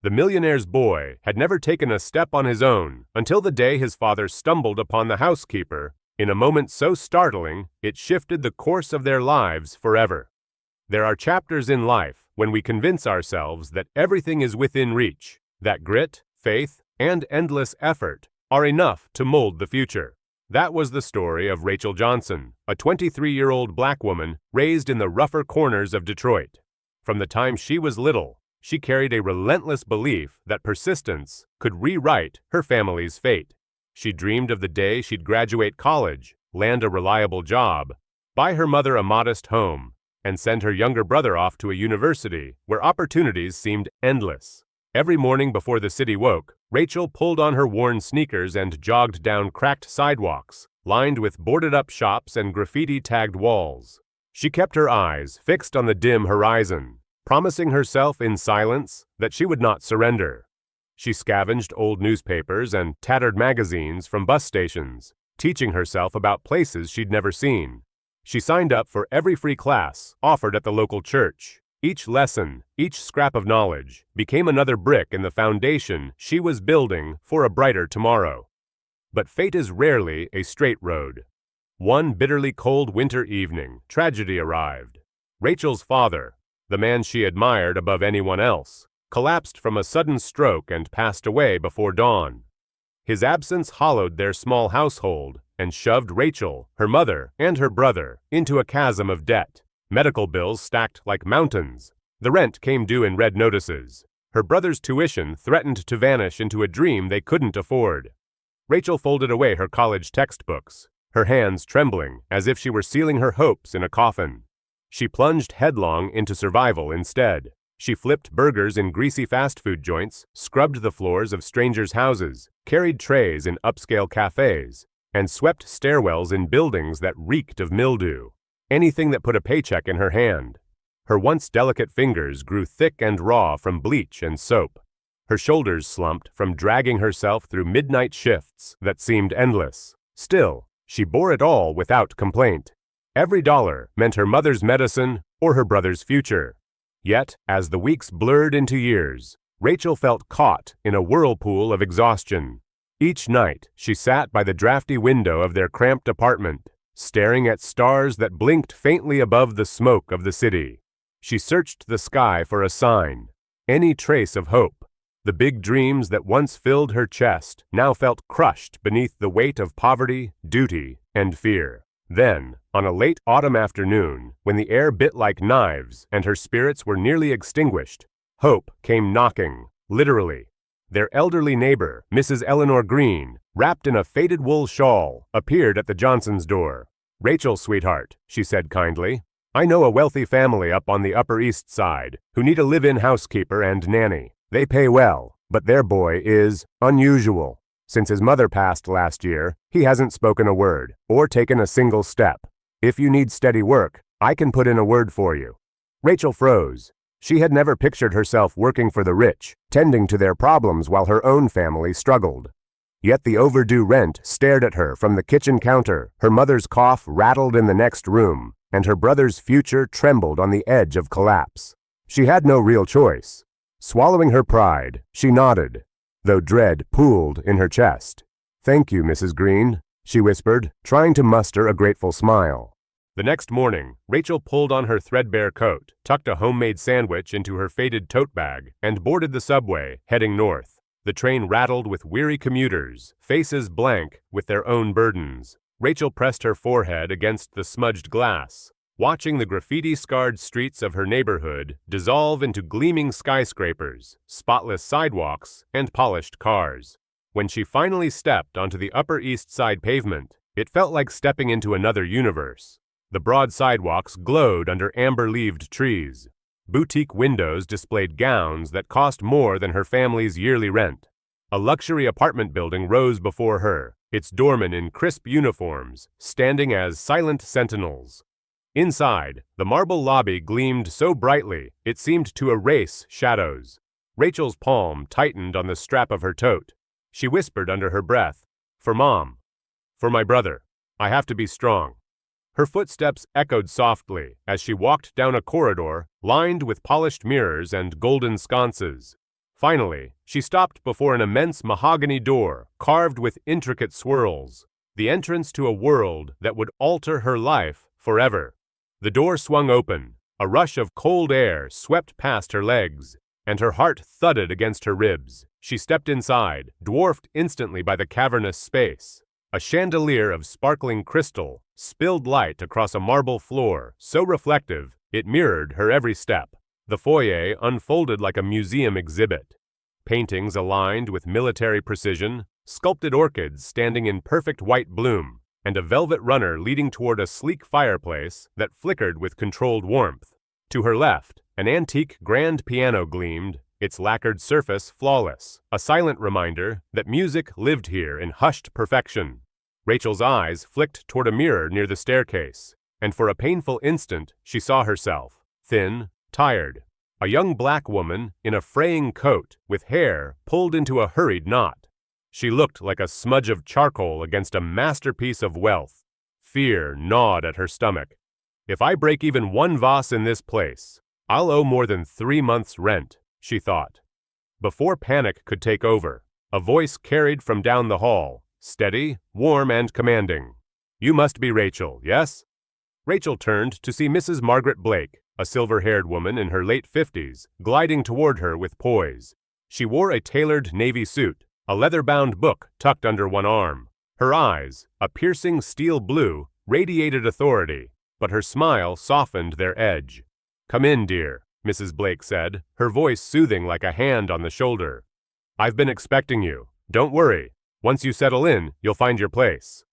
The millionaire's boy had never taken a step on his own until the day his father stumbled upon the housekeeper in a moment so startling it shifted the course of their lives forever. There are chapters in life when we convince ourselves that everything is within reach, that grit, faith, and endless effort are enough to mold the future. That was the story of Rachel Johnson, a 23-year-old black woman raised in the rougher corners of Detroit. From the time she was little, she carried a relentless belief that persistence could rewrite her family's fate. She dreamed of the day she'd graduate college, land a reliable job, buy her mother a modest home, and send her younger brother off to a university where opportunities seemed endless. Every morning before the city woke, Rachel pulled on her worn sneakers and jogged down cracked sidewalks, lined with boarded-up shops and graffiti-tagged walls. She kept her eyes fixed on the dim horizon, promising herself in silence that she would not surrender. She scavenged old newspapers and tattered magazines from bus stations, teaching herself about places she'd never seen. She signed up for every free class offered at the local church. Each lesson, each scrap of knowledge, became another brick in the foundation she was building for a brighter tomorrow. But fate is rarely a straight road. One bitterly cold winter evening, tragedy arrived. Rachel's father, the man she admired above anyone else, collapsed from a sudden stroke and passed away before dawn. His absence hollowed their small household and shoved Rachel, her mother, and her brother into a chasm of debt. Medical bills stacked like mountains. The rent came due in red notices. Her brother's tuition threatened to vanish into a dream they couldn't afford. Rachel folded away her college textbooks, her hands trembling as if she were sealing her hopes in a coffin. She plunged headlong into survival instead. She flipped burgers in greasy fast food joints, scrubbed the floors of strangers' houses, carried trays in upscale cafes, and swept stairwells in buildings that reeked of mildew. Anything that put a paycheck in her hand. Her once delicate fingers grew thick and raw from bleach and soap. Her shoulders slumped from dragging herself through midnight shifts that seemed endless. Still, she bore it all without complaint. Every dollar meant her mother's medicine or her brother's future. Yet, as the weeks blurred into years, Rachel felt caught in a whirlpool of exhaustion. Each night, she sat by the drafty window of their cramped apartment, staring at stars that blinked faintly above the smoke of the city. She searched the sky for a sign, any trace of hope. The big dreams that once filled her chest now felt crushed beneath the weight of poverty, duty, and fear. Then, on a late autumn afternoon, when the air bit like knives and her spirits were nearly extinguished, hope came knocking, literally. Their elderly neighbor, Mrs. Eleanor Green, wrapped in a faded wool shawl, appeared at the Johnsons' door. "Rachel, sweetheart," she said kindly, "I know a wealthy family up on the Upper East Side who need a live-in housekeeper and nanny. They pay well, but their boy is unusual. Since his mother passed last year, he hasn't spoken a word or taken a single step. If you need steady work, I can put in a word for you." Rachel froze. She had never pictured herself working for the rich, tending to their problems while her own family struggled. Yet the overdue rent stared at her from the kitchen counter, her mother's cough rattled in the next room, and her brother's future trembled on the edge of collapse. She had no real choice. Swallowing her pride, she nodded, though dread pooled in her chest. "Thank you, Mrs. Green," she whispered, trying to muster a grateful smile. The next morning, Rachel pulled on her threadbare coat, tucked a homemade sandwich into her faded tote bag, and boarded the subway, heading north. The train rattled with weary commuters, faces blank with their own burdens. Rachel pressed her forehead against the smudged glass, watching the graffiti-scarred streets of her neighborhood dissolve into gleaming skyscrapers, spotless sidewalks, and polished cars. When she finally stepped onto the Upper East Side pavement, it felt like stepping into another universe. The broad sidewalks glowed under amber-leaved trees. Boutique windows displayed gowns that cost more than her family's yearly rent. A luxury apartment building rose before her, its doormen in crisp uniforms, standing as silent sentinels. Inside, the marble lobby gleamed so brightly it seemed to erase shadows. Rachel's palm tightened on the strap of her tote. She whispered under her breath, "For Mom. For my brother. I have to be strong." Her footsteps echoed softly as she walked down a corridor lined with polished mirrors and golden sconces. Finally, she stopped before an immense mahogany door carved with intricate swirls, the entrance to a world that would alter her life forever. The door swung open, a rush of cold air swept past her legs, and her heart thudded against her ribs. She stepped inside, dwarfed instantly by the cavernous space. A chandelier of sparkling crystal spilled light across a marble floor so reflective it mirrored her every step. The foyer unfolded like a museum exhibit. Paintings aligned with military precision, sculpted orchids standing in perfect white bloom, and a velvet runner leading toward a sleek fireplace that flickered with controlled warmth. To her left, an antique grand piano gleamed, its lacquered surface flawless, a silent reminder that music lived here in hushed perfection. Rachel's eyes flicked toward a mirror near the staircase, and for a painful instant she saw herself, thin, tired, a young black woman in a fraying coat with hair pulled into a hurried knot. She looked like a smudge of charcoal against a masterpiece of wealth. Fear gnawed at her stomach. If I break even one vase in this place, I'll owe more than 3 months' rent, she thought. Before panic could take over, a voice carried from down the hall, steady, warm, and commanding. "You must be Rachel, yes?" Rachel turned to see Mrs. Margaret Blake, a silver-haired woman in her late 50s, gliding toward her with poise. She wore a tailored navy suit, a leather-bound book tucked under one arm. Her eyes, a piercing steel blue, radiated authority, but her smile softened their edge. "Come in, dear," Mrs. Blake said, her voice soothing like a hand on the shoulder. "I've been expecting you. Don't worry. Once you settle in, you'll find your place."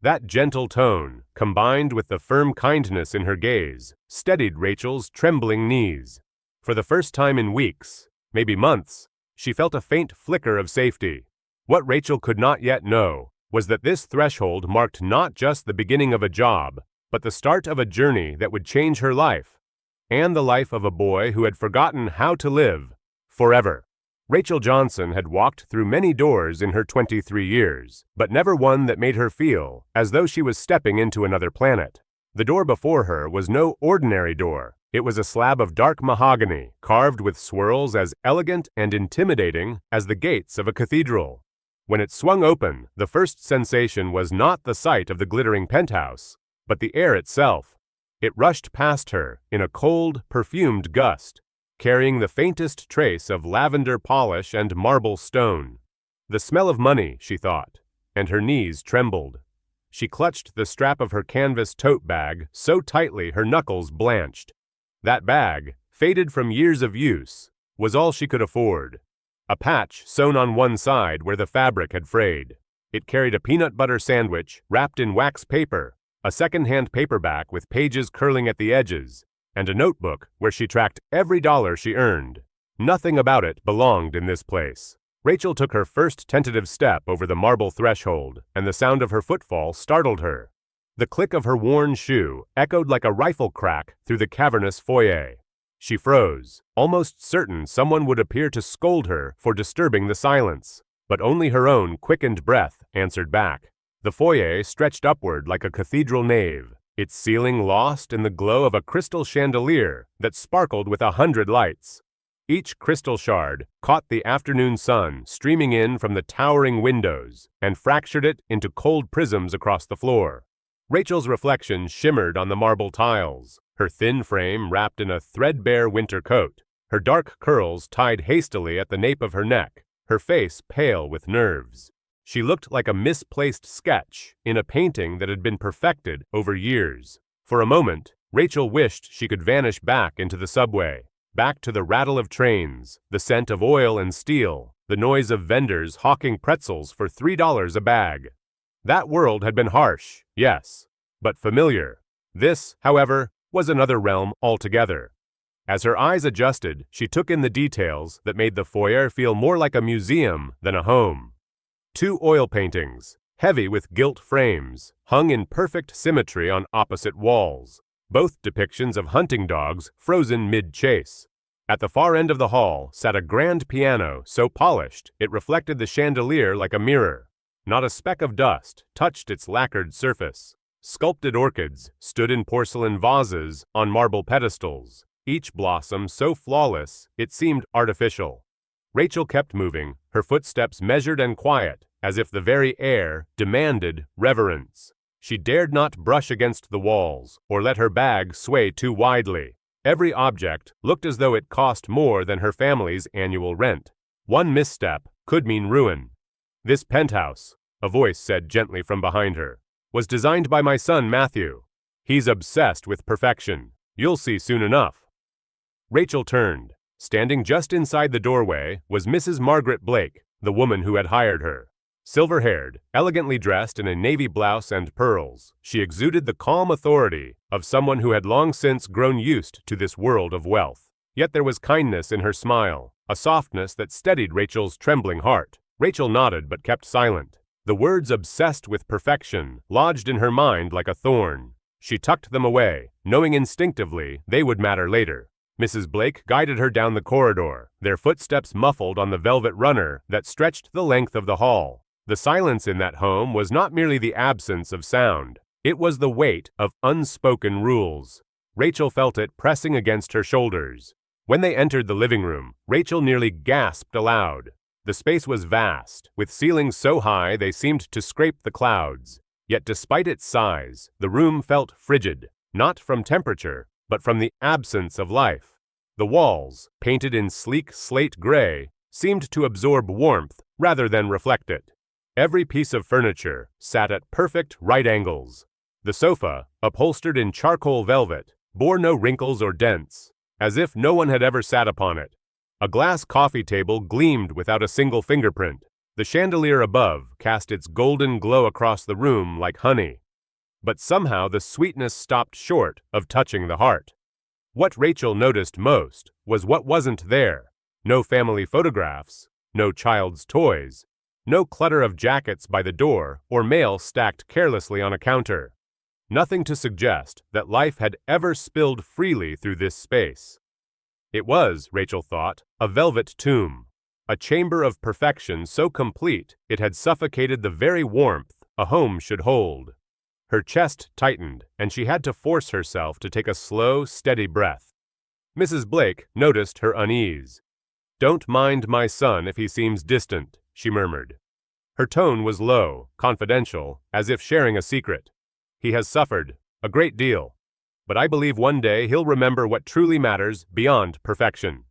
That gentle tone, combined with the firm kindness in her gaze, steadied Rachel's trembling knees. For the first time in weeks, maybe months, she felt a faint flicker of safety. What Rachel could not yet know was that this threshold marked not just the beginning of a job, but the start of a journey that would change her life, and the life of a boy who had forgotten how to live, forever. Rachel Johnson had walked through many doors in her 23 years, but never one that made her feel as though she was stepping into another planet. The door before her was no ordinary door. It was a slab of dark mahogany, carved with swirls as elegant and intimidating as the gates of a cathedral. When it swung open, the first sensation was not the sight of the glittering penthouse, but the air itself. It rushed past her in a cold, perfumed gust, carrying the faintest trace of lavender polish and marble stone. The smell of money, she thought, and her knees trembled. She clutched the strap of her canvas tote bag so tightly her knuckles blanched. That bag, faded from years of use, was all she could afford. A patch sewn on one side where the fabric had frayed. It carried a peanut butter sandwich wrapped in wax paper, a second-hand paperback with pages curling at the edges, and a notebook where she tracked every dollar she earned. Nothing about it belonged in this place. Rachel took her first tentative step over the marble threshold, and the sound of her footfall startled her. The click of her worn shoe echoed like a rifle crack through the cavernous foyer. She froze, almost certain someone would appear to scold her for disturbing the silence, but only her own quickened breath answered back. The foyer stretched upward like a cathedral nave, its ceiling lost in the glow of a crystal chandelier that sparkled with 100 lights. Each crystal shard caught the afternoon sun streaming in from the towering windows and fractured it into cold prisms across the floor. Rachel's reflection shimmered on the marble tiles, her thin frame wrapped in a threadbare winter coat, her dark curls tied hastily at the nape of her neck, her face pale with nerves. She looked like a misplaced sketch in a painting that had been perfected over years. For a moment, Rachel wished she could vanish back into the subway, back to the rattle of trains, the scent of oil and steel, the noise of vendors hawking pretzels for $3 a bag. That world had been harsh, yes, but familiar. This, however, was another realm altogether. As her eyes adjusted, she took in the details that made the foyer feel more like a museum than a home. 2 oil paintings, heavy with gilt frames, hung in perfect symmetry on opposite walls, both depictions of hunting dogs frozen mid-chase. At the far end of the hall sat a grand piano so polished it reflected the chandelier like a mirror. Not a speck of dust touched its lacquered surface. Sculpted orchids stood in porcelain vases on marble pedestals, each blossom so flawless it seemed artificial. Rachel kept moving, her footsteps measured and quiet, as if the very air demanded reverence. She dared not brush against the walls, or let her bag sway too widely. Every object looked as though it cost more than her family's annual rent. One misstep could mean ruin. "This penthouse," a voice said gently from behind her, "was designed by my son Matthew. He's obsessed with perfection. You'll see soon enough." Rachel turned. Standing just inside the doorway was Mrs. Margaret Blake, the woman who had hired her. Silver-haired, elegantly dressed in a navy blouse and pearls, she exuded the calm authority of someone who had long since grown used to this world of wealth. Yet there was kindness in her smile, a softness that steadied Rachel's trembling heart. Rachel nodded but kept silent. The words "obsessed with perfection" lodged in her mind like a thorn. She tucked them away, knowing instinctively they would matter later. Mrs. Blake guided her down the corridor, their footsteps muffled on the velvet runner that stretched the length of the hall. The silence in that home was not merely the absence of sound. It was the weight of unspoken rules. Rachel felt it pressing against her shoulders. When they entered the living room, Rachel nearly gasped aloud. The space was vast, with ceilings so high they seemed to scrape the clouds. Yet despite its size, the room felt frigid, not from temperature, but from the absence of life. The walls, painted in sleek slate gray, seemed to absorb warmth rather than reflect it. Every piece of furniture sat at perfect right angles. The sofa, upholstered in charcoal velvet, bore no wrinkles or dents, as if no one had ever sat upon it. A glass coffee table gleamed without a single fingerprint. The chandelier above cast its golden glow across the room like honey. But somehow the sweetness stopped short of touching the heart. What Rachel noticed most was what wasn't there. No family photographs, no child's toys, no clutter of jackets by the door or mail stacked carelessly on a counter. Nothing to suggest that life had ever spilled freely through this space. It was, Rachel thought, a velvet tomb, a chamber of perfection so complete it had suffocated the very warmth a home should hold. Her chest tightened, and she had to force herself to take a slow, steady breath. Mrs. Blake noticed her unease. "Don't mind my son if he seems distant," she murmured. Her tone was low, confidential, as if sharing a secret. "He has suffered, a great deal. But I believe one day he'll remember what truly matters beyond perfection."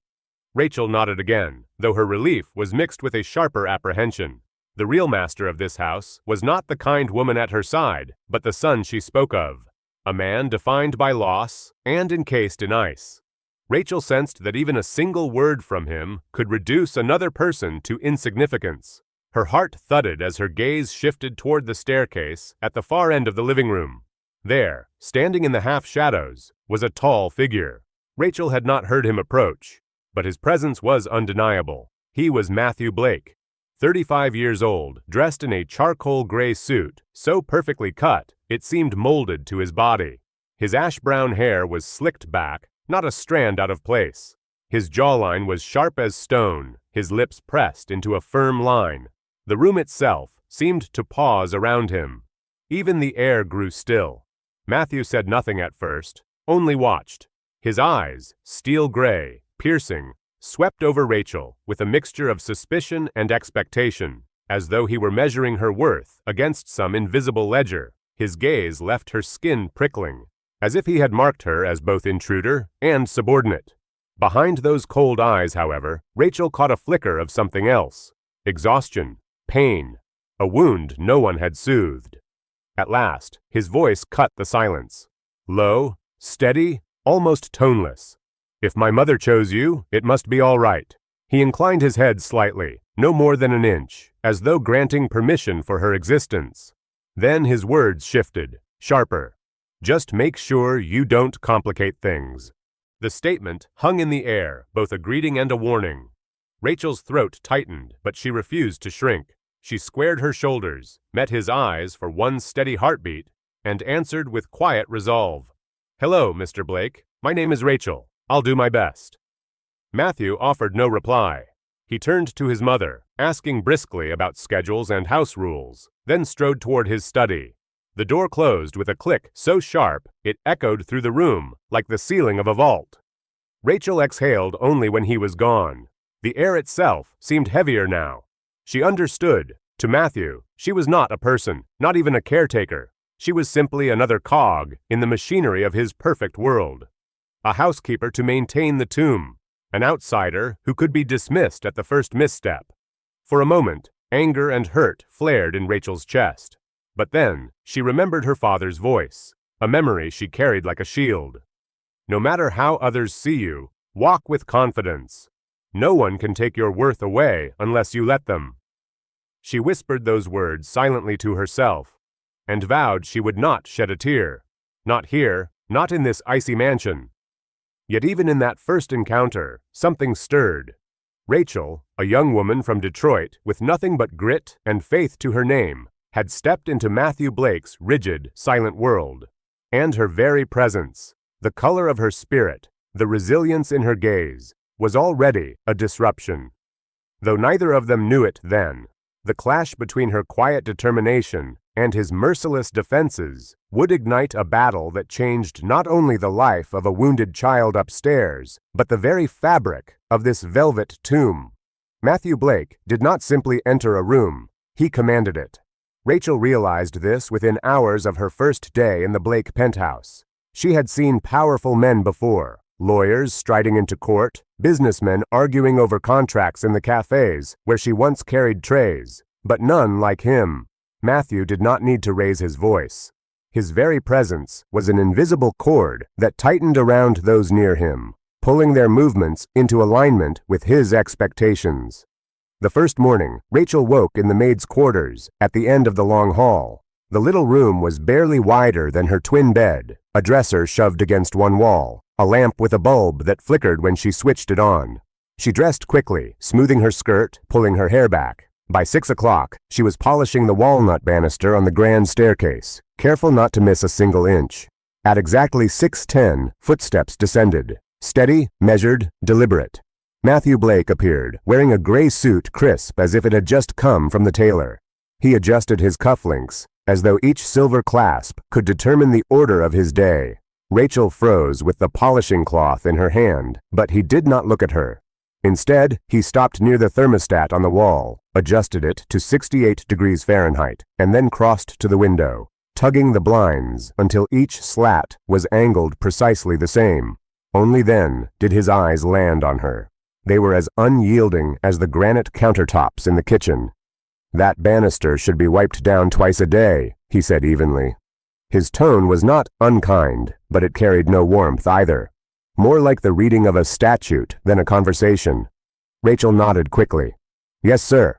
Rachel nodded again, though her relief was mixed with a sharper apprehension. The real master of this house was not the kind woman at her side, but the son she spoke of, a man defined by loss and encased in ice. Rachel sensed that even a single word from him could reduce another person to insignificance. Her heart thudded as her gaze shifted toward the staircase at the far end of the living room. There, standing in the half-shadows, was a tall figure. Rachel had not heard him approach, but his presence was undeniable. He was Matthew Blake, 35 years old, dressed in a charcoal gray suit, so perfectly cut it seemed molded to his body. His ash-brown hair was slicked back, not a strand out of place. His jawline was sharp as stone, his lips pressed into a firm line. The room itself seemed to pause around him. Even the air grew still. Matthew said nothing at first, only watched. His eyes, steel gray, piercing, swept over Rachel with a mixture of suspicion and expectation, as though he were measuring her worth against some invisible ledger. His gaze left her skin prickling, as if he had marked her as both intruder and subordinate. Behind those cold eyes, however, Rachel caught a flicker of something else. Exhaustion, pain, a wound no one had soothed. At last, his voice cut the silence. Low, steady, almost toneless. "If my mother chose you, it must be all right." He inclined his head slightly, no more than an inch, as though granting permission for her existence. Then his words shifted, sharper. "Just make sure you don't complicate things." The statement hung in the air, both a greeting and a warning. Rachel's throat tightened, but she refused to shrink. She squared her shoulders, met his eyes for one steady heartbeat, and answered with quiet resolve. "Hello, Mr. Blake. My name is Rachel. I'll do my best." Matthew offered no reply. He turned to his mother, asking briskly about schedules and house rules, then strode toward his study. The door closed with a click so sharp it echoed through the room like the ceiling of a vault. Rachel exhaled only when he was gone. The air itself seemed heavier now. She understood. To Matthew, she was not a person, not even a caretaker. She was simply another cog in the machinery of his perfect world. A housekeeper to maintain the tomb, an outsider who could be dismissed at the first misstep. For a moment, anger and hurt flared in Rachel's chest. But then, she remembered her father's voice, a memory she carried like a shield. No matter how others see you, walk with confidence. No one can take your worth away unless you let them. She whispered those words silently to herself, and vowed she would not shed a tear. Not here, not in this icy mansion. Yet even in that first encounter, something stirred. Rachel, a young woman from Detroit with nothing but grit and faith to her name, had stepped into Matthew Blake's rigid, silent world. And her very presence, the color of her spirit, the resilience in her gaze, was already a disruption. Though neither of them knew it then, the clash between her quiet determination and his merciless defenses would ignite a battle that changed not only the life of a wounded child upstairs, but the very fabric of this velvet tomb. Matthew Blake did not simply enter a room, he commanded it. Rachel realized this within hours of her first day in the Blake penthouse. She had seen powerful men before, lawyers striding into court, businessmen arguing over contracts in the cafes where she once carried trays, but none like him. Matthew did not need to raise his voice. His very presence was an invisible cord that tightened around those near him, pulling their movements into alignment with his expectations. The first morning, Rachel woke in the maid's quarters at the end of the long hall. The little room was barely wider than her twin bed, a dresser shoved against one wall, a lamp with a bulb that flickered when she switched it on. She dressed quickly, smoothing her skirt, pulling her hair back. By 6 o'clock, she was polishing the walnut banister on the grand staircase, careful not to miss a single inch. At exactly 6:10, footsteps descended, steady, measured, deliberate. Matthew Blake appeared, wearing a gray suit crisp as if it had just come from the tailor. He adjusted his cufflinks, as though each silver clasp could determine the order of his day. Rachel froze with the polishing cloth in her hand, but he did not look at her. Instead, he stopped near the thermostat on the wall, adjusted it to 68 degrees Fahrenheit, and then crossed to the window, tugging the blinds until each slat was angled precisely the same. Only then did his eyes land on her. They were as unyielding as the granite countertops in the kitchen. "That banister should be wiped down twice a day," he said evenly. His tone was not unkind, but it carried no warmth either. More like the reading of a statute than a conversation. Rachel nodded quickly. "Yes, sir."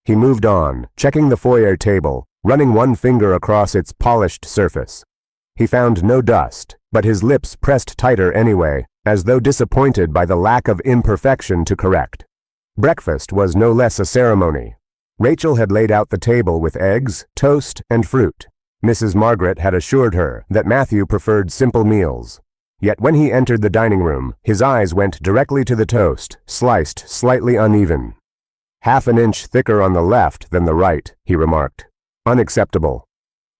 He moved on, checking the foyer table, running one finger across its polished surface. He found no dust, but his lips pressed tighter anyway, as though disappointed by the lack of imperfection to correct. Breakfast was no less a ceremony. Rachel had laid out the table with eggs, toast, and fruit. Mrs. Margaret had assured her that Matthew preferred simple meals. Yet when he entered the dining room, his eyes went directly to the toast, sliced slightly uneven. "Half an inch thicker on the left than the right," he remarked. "Unacceptable."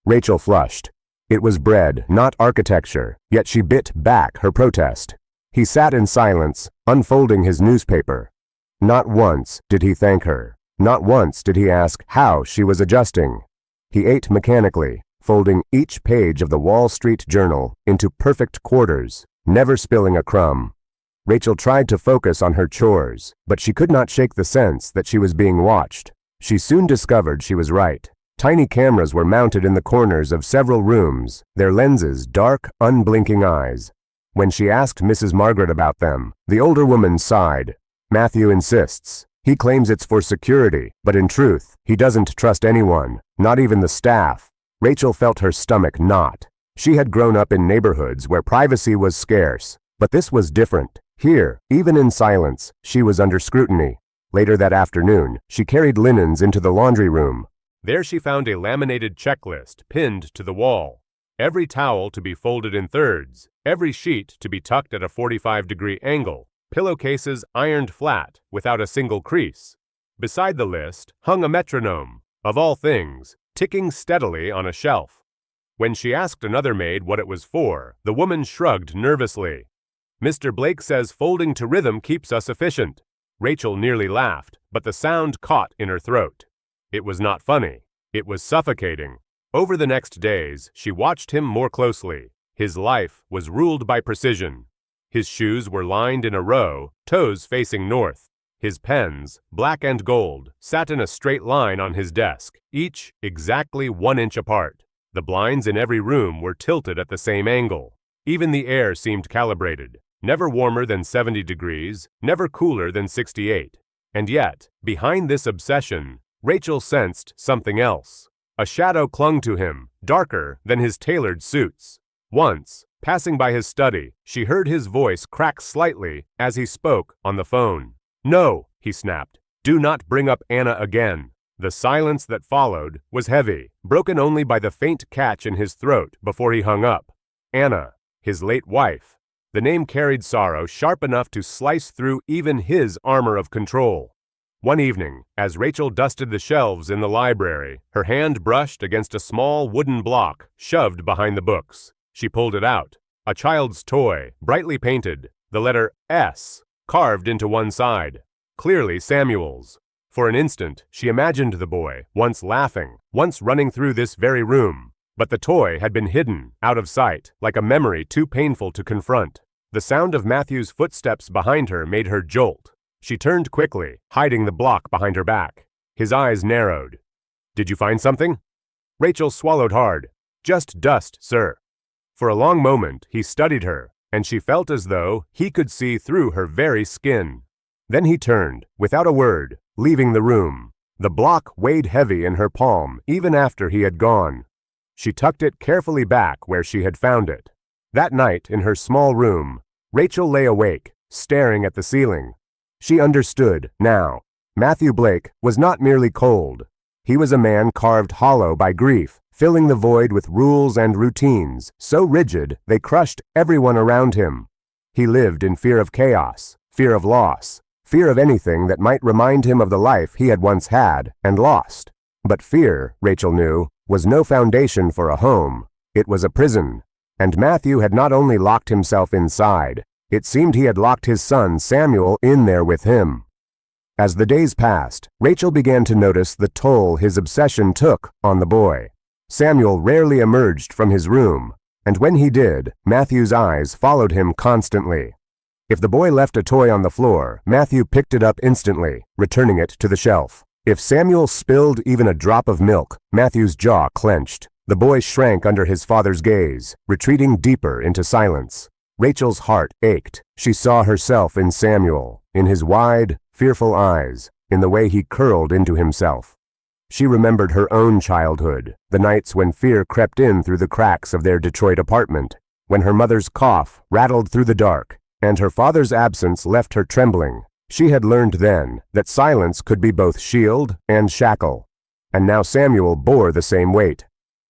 Rachel flushed. It was bread, not architecture, yet she bit back her protest. He sat in silence, unfolding his newspaper. Not once did he thank her. Not once did he ask how she was adjusting. He ate mechanically, folding each page of the Wall Street Journal into perfect quarters, never spilling a crumb. Rachel tried to focus on her chores, but she could not shake the sense that she was being watched. She soon discovered she was right. Tiny cameras were mounted in the corners of several rooms, their lenses dark, unblinking eyes. When she asked Mrs. Margaret about them, the older woman sighed. "Matthew insists. He claims it's for security, but in truth, he doesn't trust anyone, not even the staff." Rachel felt her stomach knot. She had grown up in neighborhoods where privacy was scarce, but this was different. Here, even in silence, she was under scrutiny. Later that afternoon, she carried linens into the laundry room. There she found a laminated checklist pinned to the wall. Every towel to be folded in thirds, every sheet to be tucked at a 45-degree angle, pillowcases ironed flat without a single crease. Beside the list hung a metronome, of all things, ticking steadily on a shelf. When she asked another maid what it was for, the woman shrugged nervously. "Mr. Blake says folding to rhythm keeps us efficient." Rachel nearly laughed, but the sound caught in her throat. It was not funny. It was suffocating. Over the next days, she watched him more closely. His life was ruled by precision. His shoes were lined in a row, toes facing north. His pens, black and gold, sat in a straight line on his desk, each exactly 1 inch apart. The blinds in every room were tilted at the same angle. Even the air seemed calibrated. Never warmer than 70 degrees, never cooler than 68. And yet, behind this obsession, Rachel sensed something else. A shadow clung to him, darker than his tailored suits. Once, passing by his study, she heard his voice crack slightly as he spoke on the phone. "No," he snapped. "Do not bring up Anna again." The silence that followed was heavy, broken only by the faint catch in his throat before he hung up. Anna, his late wife. The name carried sorrow sharp enough to slice through even his armor of control. One evening, as Rachel dusted the shelves in the library, her hand brushed against a small wooden block shoved behind the books. She pulled it out. A child's toy, brightly painted, the letter S carved into one side. Clearly Samuel's. For an instant, she imagined the boy, once laughing, once running through this very room. But the toy had been hidden, out of sight, like a memory too painful to confront. The sound of Matthew's footsteps behind her made her jolt. She turned quickly, hiding the block behind her back. His eyes narrowed. "Did you find something?" Rachel swallowed hard. "Just dust, sir." For a long moment, he studied her, and she felt as though he could see through her very skin. Then he turned, without a word, leaving the room. The block weighed heavy in her palm, even after he had gone. She tucked it carefully back where she had found it. That night, in her small room, Rachel lay awake, staring at the ceiling. She understood, now. Matthew Blake was not merely cold. He was a man carved hollow by grief, filling the void with rules and routines, so rigid they crushed everyone around him. He lived in fear of chaos, fear of loss, fear of anything that might remind him of the life he had once had and lost. But fear, Rachel knew, was no foundation for a home. It was a prison. And Matthew had not only locked himself inside, it seemed he had locked his son Samuel in there with him. As the days passed, Rachel began to notice the toll his obsession took on the boy. Samuel rarely emerged from his room, and when he did, Matthew's eyes followed him constantly. If the boy left a toy on the floor, Matthew picked it up instantly, returning it to the shelf. If Samuel spilled even a drop of milk, Matthew's jaw clenched. The boy shrank under his father's gaze, retreating deeper into silence. Rachel's heart ached. She saw herself in Samuel, in his wide, fearful eyes, in the way he curled into himself. She remembered her own childhood, the nights when fear crept in through the cracks of their Detroit apartment, when her mother's cough rattled through the dark, and her father's absence left her trembling. She had learned then that silence could be both shield and shackle, and now Samuel bore the same weight.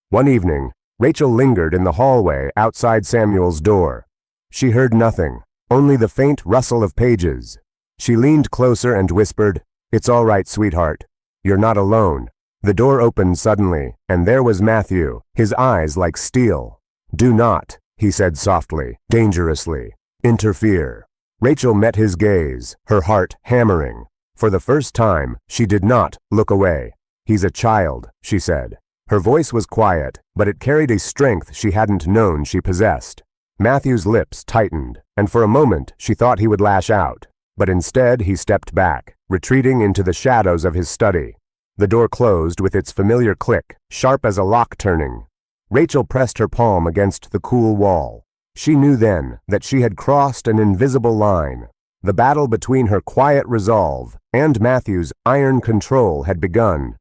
One evening, Rachel lingered in the hallway outside Samuel's door. She heard nothing, only the faint rustle of pages. She leaned closer and whispered, "It's all right, sweetheart. You're not alone." The door opened suddenly, and there was Matthew, his eyes like steel. "Do not," he said softly, dangerously, "interfere." Rachel met his gaze, her heart hammering. For the first time, she did not look away. "He's a child," she said. Her voice was quiet, but it carried a strength she hadn't known she possessed. Matthew's lips tightened, and for a moment she thought he would lash out. But instead he stepped back, retreating into the shadows of his study. The door closed with its familiar click, sharp as a lock turning. Rachel pressed her palm against the cool wall. She knew then that she had crossed an invisible line. The battle between her quiet resolve and Matthew's iron control had begun.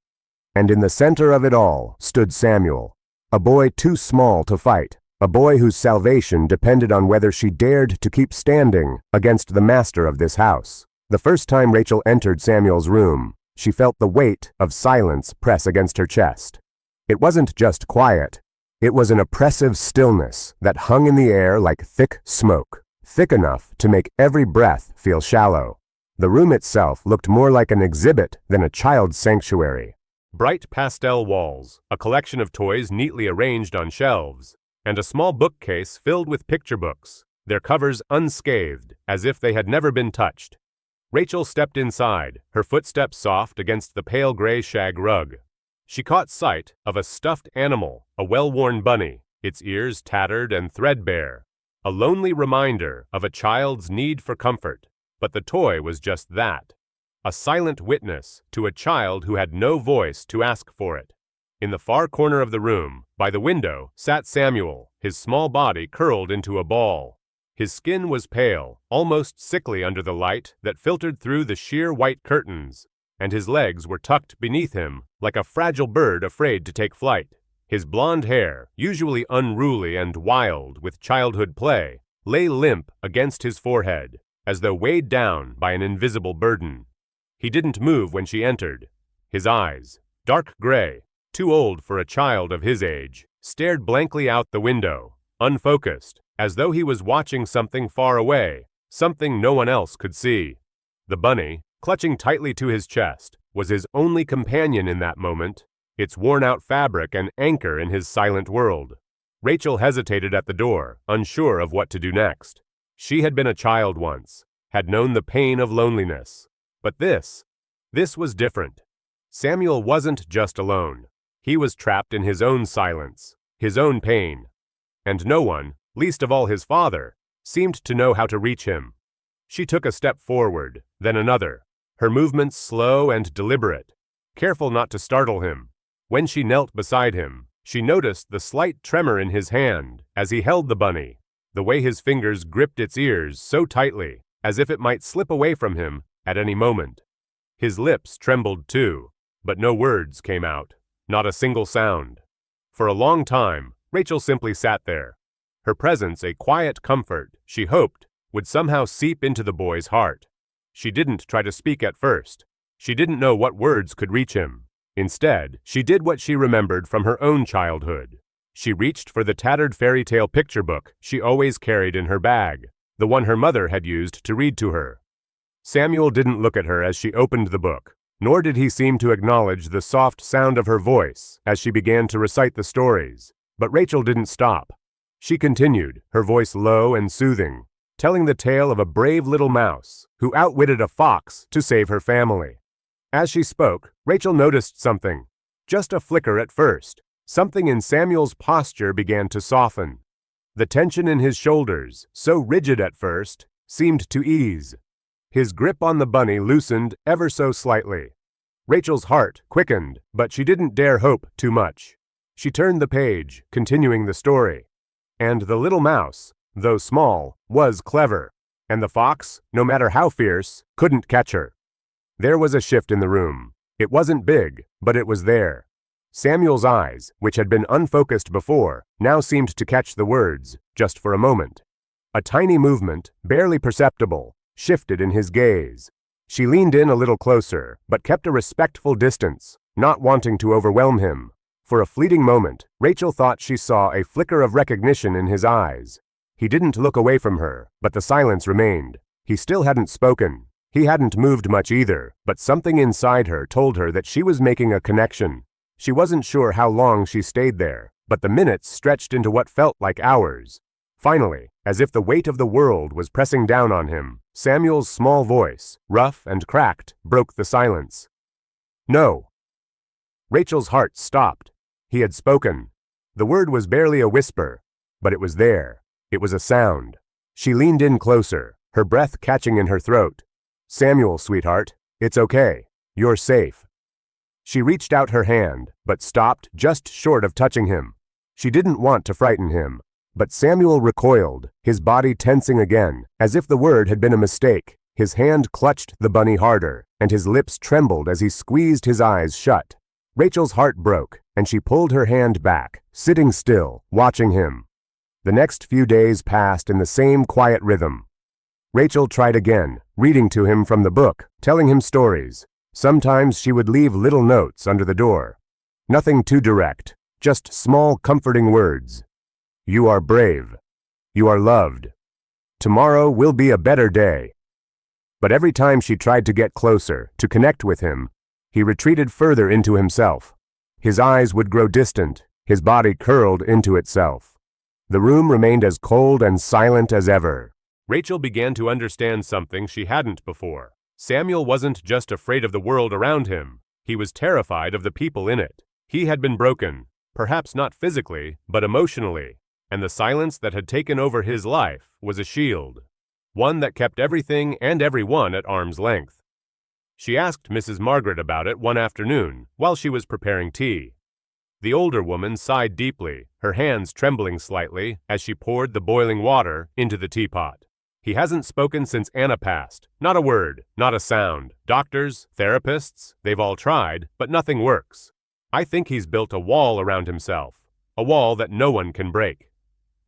And in the center of it all stood Samuel, a boy too small to fight, a boy whose salvation depended on whether she dared to keep standing against the master of this house. The first time Rachel entered Samuel's room, she felt the weight of silence press against her chest. It wasn't just quiet. It was an oppressive stillness that hung in the air like thick smoke, thick enough to make every breath feel shallow. The room itself looked more like an exhibit than a child's sanctuary. Bright pastel walls, a collection of toys neatly arranged on shelves, and a small bookcase filled with picture books, their covers unscathed, as if they had never been touched. Rachel stepped inside, her footsteps soft against the pale gray shag rug. She caught sight of a stuffed animal, a well-worn bunny, its ears tattered and threadbare, a lonely reminder of a child's need for comfort. But the toy was just that, a silent witness to a child who had no voice to ask for it. In the far corner of the room, by the window, sat Samuel, his small body curled into a ball. His skin was pale, almost sickly under the light that filtered through the sheer white curtains, and his legs were tucked beneath him like a fragile bird afraid to take flight. His blonde hair, usually unruly and wild with childhood play, lay limp against his forehead, as though weighed down by an invisible burden. He didn't move when she entered. His eyes, dark gray, too old for a child of his age, stared blankly out the window, unfocused, as though he was watching something far away, something no one else could see. The bunny, clutching tightly to his chest, was his only companion in that moment, its worn-out fabric an anchor in his silent world. Rachel hesitated at the door, unsure of what to do next. She had been a child once, had known the pain of loneliness. But this was different. Samuel wasn't just alone. He was trapped in his own silence, his own pain. And no one, least of all his father, seemed to know how to reach him. She took a step forward, then another, her movements slow and deliberate, careful not to startle him. When she knelt beside him, she noticed the slight tremor in his hand as he held the bunny, the way his fingers gripped its ears so tightly, as if it might slip away from him at any moment. His lips trembled too, but no words came out, not a single sound. For a long time, Rachel simply sat there, her presence a quiet comfort she hoped would somehow seep into the boy's heart. She didn't try to speak at first. She didn't know what words could reach him. Instead, she did what she remembered from her own childhood. She reached for the tattered fairy tale picture book she always carried in her bag, the one her mother had used to read to her. Samuel didn't look at her as she opened the book, nor did he seem to acknowledge the soft sound of her voice as she began to recite the stories. But Rachel didn't stop. She continued, her voice low and soothing, telling the tale of a brave little mouse who outwitted a fox to save her family. As she spoke, Rachel noticed something, just a flicker at first. Something in Samuel's posture began to soften. The tension in his shoulders, so rigid at first, seemed to ease. His grip on the bunny loosened ever so slightly. Rachel's heart quickened, but she didn't dare hope too much. She turned the page, continuing the story. And the little mouse, though small, was clever, and the fox, no matter how fierce, couldn't catch her. There was a shift in the room. It wasn't big, but it was there. Samuel's eyes, which had been unfocused before, now seemed to catch the words, just for a moment. A tiny movement, barely perceptible, shifted in his gaze. She leaned in a little closer, but kept a respectful distance, not wanting to overwhelm him. For a fleeting moment, Rachel thought she saw a flicker of recognition in his eyes. He didn't look away from her, but the silence remained. He still hadn't spoken. He hadn't moved much either, but something inside her told her that she was making a connection. She wasn't sure how long she stayed there, but the minutes stretched into what felt like hours. Finally, as if the weight of the world was pressing down on him, Samuel's small voice, rough and cracked, broke the silence. No. Rachel's heart stopped. He had spoken. The word was barely a whisper, but it was there. It was a sound. She leaned in closer, her breath catching in her throat. Samuel, sweetheart, it's okay. You're safe. She reached out her hand, but stopped just short of touching him. She didn't want to frighten him, but Samuel recoiled, his body tensing again, as if the word had been a mistake. His hand clutched the bunny harder, and his lips trembled as he squeezed his eyes shut. Rachel's heart broke, and she pulled her hand back, sitting still, watching him. The next few days passed in the same quiet rhythm. Rachel tried again, reading to him from the book, telling him stories. Sometimes she would leave little notes under the door. Nothing too direct, just small comforting words. You are brave. You are loved. Tomorrow will be a better day. But every time she tried to get closer, to connect with him, he retreated further into himself. His eyes would grow distant, his body curled into itself. The room remained as cold and silent as ever. Rachel began to understand something she hadn't before. Samuel wasn't just afraid of the world around him, he was terrified of the people in it. He had been broken, perhaps not physically, but emotionally, and the silence that had taken over his life was a shield, one that kept everything and everyone at arm's length. She asked Mrs. Margaret about it one afternoon while she was preparing tea. The older woman sighed deeply, her hands trembling slightly as she poured the boiling water into the teapot. He hasn't spoken since Anna passed. Not a word, not a sound. Doctors, therapists, they've all tried, but nothing works. I think he's built a wall around himself, a wall that no one can break.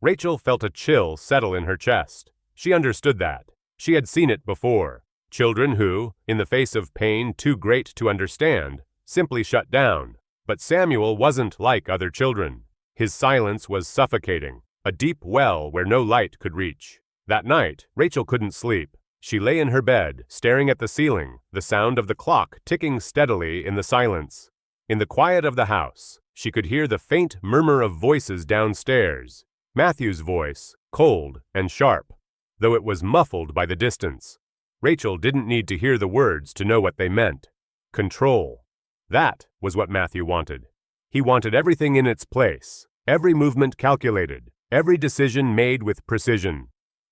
Rachel felt a chill settle in her chest. She understood that. She had seen it before. Children who, in the face of pain too great to understand, simply shut down. But Samuel wasn't like other children. His silence was suffocating, a deep well where no light could reach. That night, Rachel couldn't sleep. She lay in her bed, staring at the ceiling, the sound of the clock ticking steadily in the silence. In the quiet of the house, she could hear the faint murmur of voices downstairs. Matthew's voice, cold and sharp, though it was muffled by the distance. Rachel didn't need to hear the words to know what they meant. Control. That was what Matthew wanted. He wanted everything in its place, every movement calculated, every decision made with precision.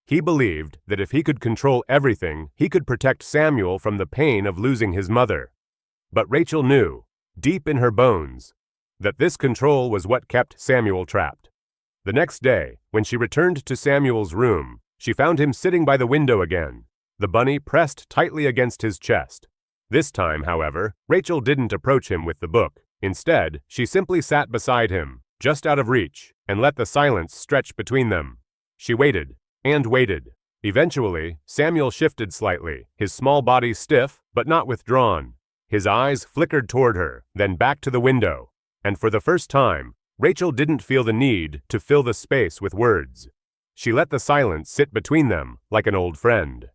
He believed that if he could control everything, he could protect Samuel from the pain of losing his mother. But Rachel knew, deep in her bones, that this control was what kept Samuel trapped. The next day, when she returned to Samuel's room, she found him sitting by the window again, the bunny pressed tightly against his chest. This time, however, Rachel didn't approach him with the book. Instead, she simply sat beside him, just out of reach, and let the silence stretch between them. She waited. And waited. Eventually, Samuel shifted slightly, his small body stiff but not withdrawn. His eyes flickered toward her, then back to the window. And for the first time, Rachel didn't feel the need to fill the space with words. She let the silence sit between them like an old friend.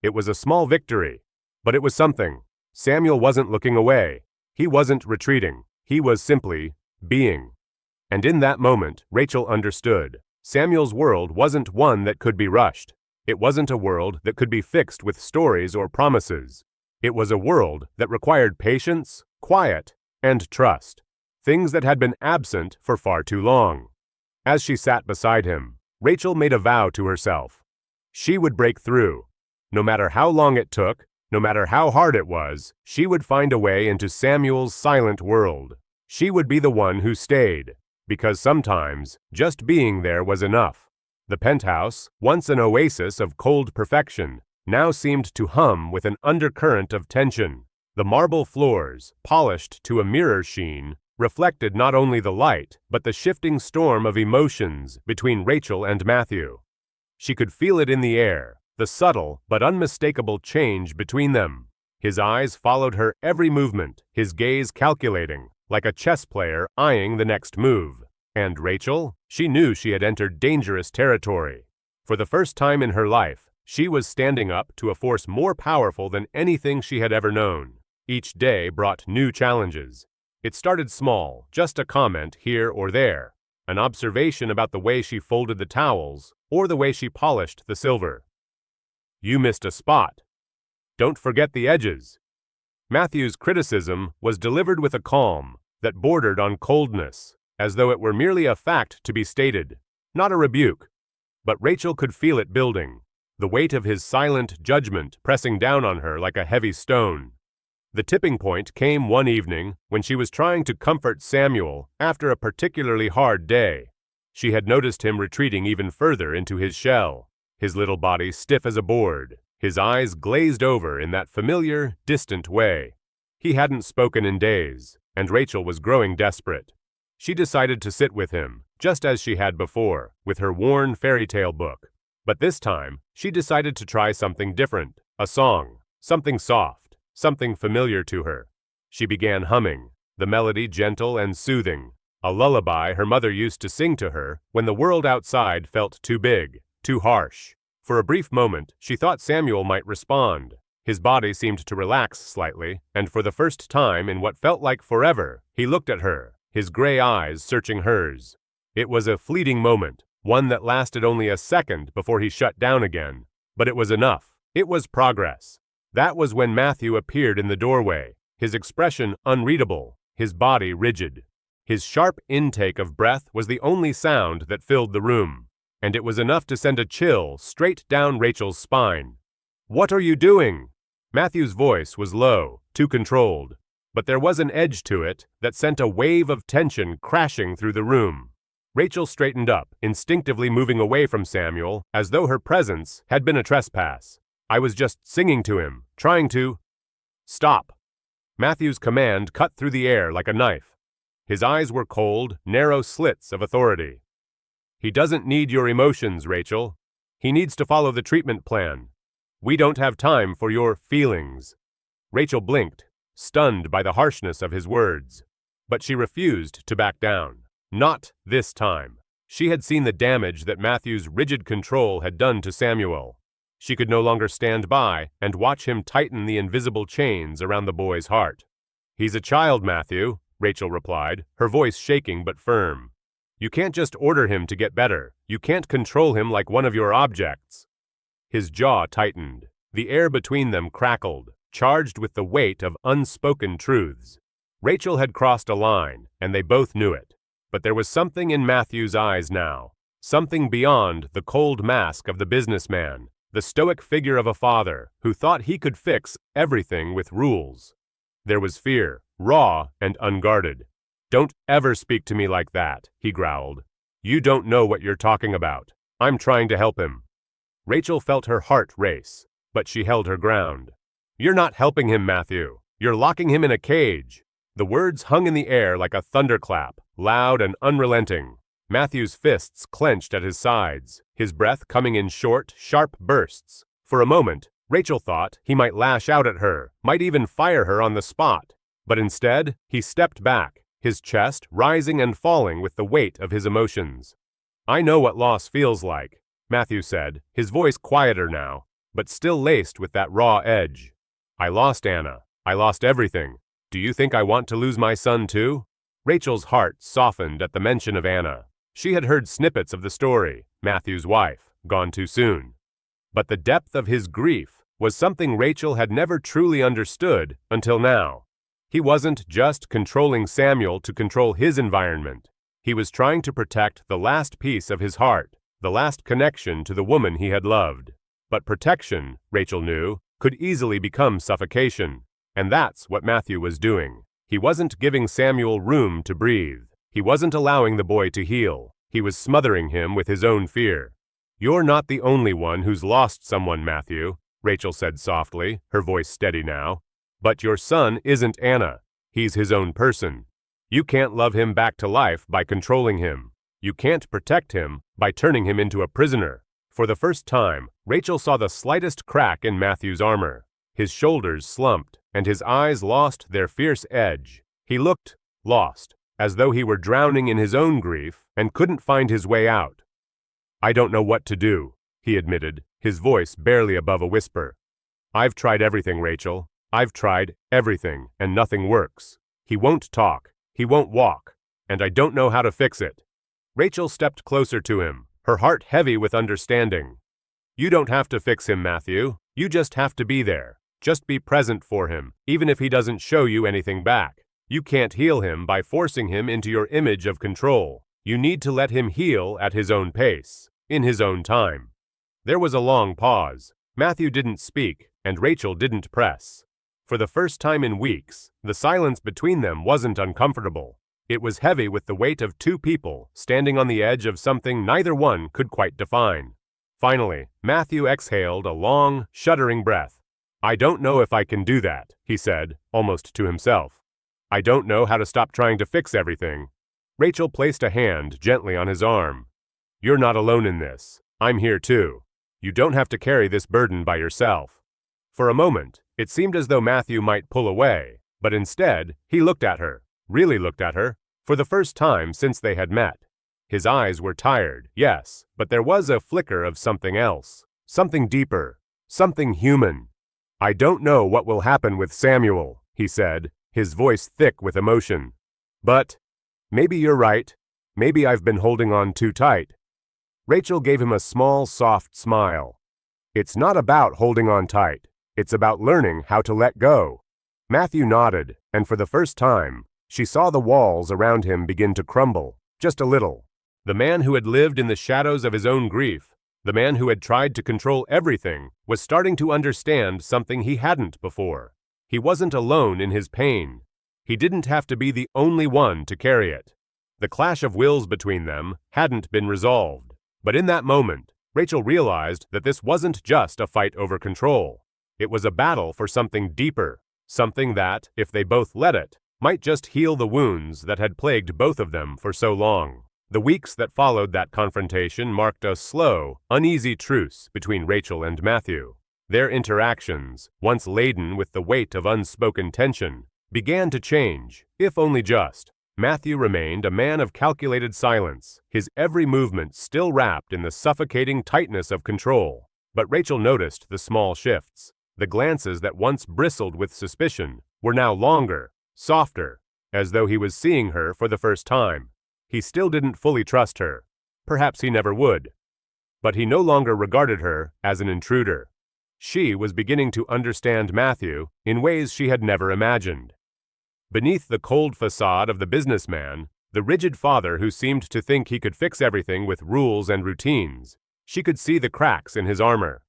It was a small victory, but it was something. Samuel wasn't looking away. He wasn't retreating. He was simply being. And in that moment, Rachel understood. Samuel's world wasn't one that could be rushed. It wasn't a world that could be fixed with stories or promises. It was a world that required patience, quiet, and trust, things that had been absent for far too long. As she sat beside him, Rachel made a vow to herself. She would break through. No matter how long it took, no matter how hard it was, she would find a way into Samuel's silent world. She would be the one who stayed. Because sometimes, just being there was enough. The penthouse, once an oasis of cold perfection, now seemed to hum with an undercurrent of tension. The marble floors, polished to a mirror sheen, reflected not only the light, but the shifting storm of emotions between Rachel and Matthew. She could feel it in the air, the subtle but unmistakable change between them. His eyes followed her every movement, his gaze calculating, like a chess player eyeing the next move. And Rachel? She knew she had entered dangerous territory. For the first time in her life, she was standing up to a force more powerful than anything she had ever known. Each day brought new challenges. It started small, just a comment here or there, an observation about the way she folded the towels or the way she polished the silver. You missed a spot. Don't forget the edges. Matthew's criticism was delivered with a calm that bordered on coldness, as though it were merely a fact to be stated, not a rebuke. But Rachel could feel it building, the weight of his silent judgment pressing down on her like a heavy stone. The tipping point came one evening when she was trying to comfort Samuel after a particularly hard day. She had noticed him retreating even further into his shell, his little body stiff as a board, his eyes glazed over in that familiar, distant way. He hadn't spoken in days, and Rachel was growing desperate. She decided to sit with him, just as she had before, with her worn fairy tale book. But this time, she decided to try something different, a song, something soft, something familiar to her. She began humming, the melody gentle and soothing, a lullaby her mother used to sing to her when the world outside felt too big, too harsh. For a brief moment, she thought Samuel might respond. His body seemed to relax slightly, and for the first time in what felt like forever, he looked at her, his gray eyes searching hers. It was a fleeting moment, one that lasted only a second before he shut down again. But it was enough. It was progress. That was when Matthew appeared in the doorway, his expression unreadable, his body rigid. His sharp intake of breath was the only sound that filled the room, and it was enough to send a chill straight down Rachel's spine. "What are you doing?" Matthew's voice was low, too controlled, but there was an edge to it that sent a wave of tension crashing through the room. Rachel straightened up, instinctively moving away from Samuel, as though her presence had been a trespass. "I was just singing to him, trying to—" "Stop!" Matthew's command cut through the air like a knife. His eyes were cold, narrow slits of authority. "He doesn't need your emotions, Rachel. He needs to follow the treatment plan. We don't have time for your feelings." Rachel blinked, stunned by the harshness of his words. But she refused to back down. Not this time. She had seen the damage that Matthew's rigid control had done to Samuel. She could no longer stand by and watch him tighten the invisible chains around the boy's heart. "He's a child, Matthew," Rachel replied, her voice shaking but firm. "You can't just order him to get better. You can't control him like one of your objects." His jaw tightened. The air between them crackled, charged with the weight of unspoken truths. Rachel had crossed a line, and they both knew it. But there was something in Matthew's eyes now, something beyond the cold mask of the businessman, the stoic figure of a father who thought he could fix everything with rules. There was fear, raw and unguarded. "Don't ever speak to me like that," he growled. "You don't know what you're talking about. I'm trying to help him." Rachel felt her heart race, but she held her ground. "You're not helping him, Matthew. You're locking him in a cage." The words hung in the air like a thunderclap, loud and unrelenting. Matthew's fists clenched at his sides, his breath coming in short, sharp bursts. For a moment, Rachel thought he might lash out at her, might even fire her on the spot. But instead, he stepped back, his chest rising and falling with the weight of his emotions. "I know what loss feels like," Matthew said, his voice quieter now, but still laced with that raw edge. "I lost Anna. I lost everything. Do you think I want to lose my son too?" Rachel's heart softened at the mention of Anna. She had heard snippets of the story, Matthew's wife, gone too soon. But the depth of his grief was something Rachel had never truly understood until now. He wasn't just controlling Samuel to control his environment. He was trying to protect the last piece of his heart, the last connection to the woman he had loved. But protection, Rachel knew, could easily become suffocation. And that's what Matthew was doing. He wasn't giving Samuel room to breathe. He wasn't allowing the boy to heal. He was smothering him with his own fear. "You're not the only one who's lost someone, Matthew," Rachel said softly, her voice steady now. "But your son isn't Anna. He's his own person. You can't love him back to life by controlling him. You can't protect him by turning him into a prisoner." For the first time, Rachel saw the slightest crack in Matthew's armor. His shoulders slumped, and his eyes lost their fierce edge. He looked lost, as though he were drowning in his own grief and couldn't find his way out. "I don't know what to do," he admitted, his voice barely above a whisper. "I've tried everything, Rachel. I've tried everything, and nothing works. He won't talk. He won't walk. And I don't know how to fix it." Rachel stepped closer to him, her heart heavy with understanding. "You don't have to fix him, Matthew. You just have to be there. Just be present for him, even if he doesn't show you anything back. You can't heal him by forcing him into your image of control. You need to let him heal at his own pace, in his own time." There was a long pause. Matthew didn't speak, and Rachel didn't press. For the first time in weeks, the silence between them wasn't uncomfortable. It was heavy with the weight of two people standing on the edge of something neither one could quite define. Finally, Matthew exhaled a long, shuddering breath. "I don't know if I can do that," he said, almost to himself. "I don't know how to stop trying to fix everything." Rachel placed a hand gently on his arm. "You're not alone in this. I'm here too. You don't have to carry this burden by yourself." For a moment, it seemed as though Matthew might pull away, but instead, he looked at her, really looked at her, for the first time since they had met. His eyes were tired, yes, but there was a flicker of something else, something deeper, something human. "I don't know what will happen with Samuel," he said, his voice thick with emotion. "But maybe you're right. Maybe I've been holding on too tight." Rachel gave him a small, soft smile. "It's not about holding on tight. It's about learning how to let go. Matthew nodded, and for the first time, she saw the walls around him begin to crumble, just a little. The man who had lived in the shadows of his own grief, the man who had tried to control everything, was starting to understand something he hadn't before. He wasn't alone in his pain. He didn't have to be the only one to carry it. The clash of wills between them hadn't been resolved. But in that moment, Rachel realized that this wasn't just a fight over control. It was a battle for something deeper, something that, if they both let it, might just heal the wounds that had plagued both of them for so long. The weeks that followed that confrontation marked a slow, uneasy truce between Rachel and Matthew. Their interactions, once laden with the weight of unspoken tension, began to change, if only just. Matthew remained a man of calculated silence, his every movement still wrapped in the suffocating tightness of control. But Rachel noticed the small shifts. The glances that once bristled with suspicion were now longer, softer, as though he was seeing her for the first time. He still didn't fully trust her. Perhaps he never would. But he no longer regarded her as an intruder. She was beginning to understand Matthew in ways she had never imagined. Beneath the cold facade of the businessman, the rigid father who seemed to think he could fix everything with rules and routines, she could see the cracks in his armor.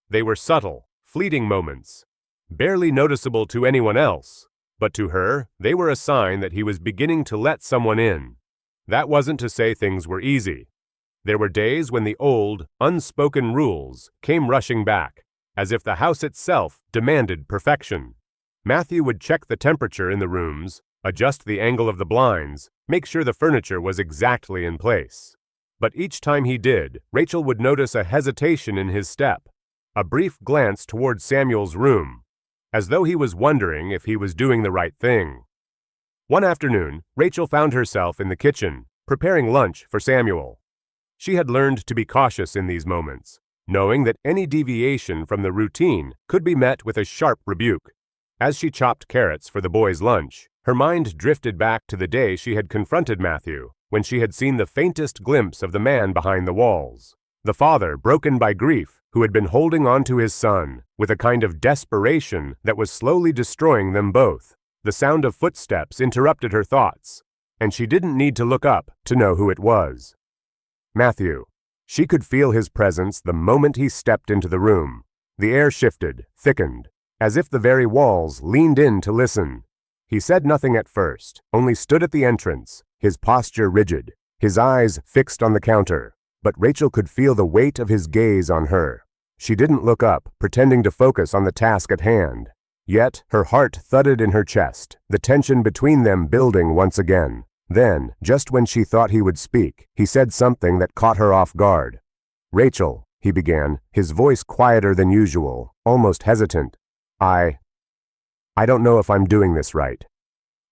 They were subtle, fleeting moments, barely noticeable to anyone else, but to her, they were a sign that he was beginning to let someone in. That wasn't to say things were easy. There were days when the old, unspoken rules came rushing back, as if the house itself demanded perfection. Matthew would check the temperature in the rooms, adjust the angle of the blinds, make sure the furniture was exactly in place. But each time he did, Rachel would notice a hesitation in his step, a brief glance toward Samuel's room, as though he was wondering if he was doing the right thing. One afternoon, Rachel found herself in the kitchen, preparing lunch for Samuel. She had learned to be cautious in these moments, knowing that any deviation from the routine could be met with a sharp rebuke. As she chopped carrots for the boys' lunch, her mind drifted back to the day she had confronted Matthew, when she had seen the faintest glimpse of the man behind the walls. The father, broken by grief, who had been holding on to his son, with a kind of desperation that was slowly destroying them both. The sound of footsteps interrupted her thoughts, and she didn't need to look up to know who it was. Matthew. She could feel his presence the moment he stepped into the room. The air shifted, thickened, as if the very walls leaned in to listen. He said nothing at first, only stood at the entrance, his posture rigid, his eyes fixed on the counter. But Rachel could feel the weight of his gaze on her. She didn't look up, pretending to focus on the task at hand. Yet her heart thudded in her chest, the tension between them building once again. Then, just when she thought he would speak, he said something that caught her off guard. "Rachel," he began, his voice quieter than usual, almost hesitant. I don't know if I'm doing this right."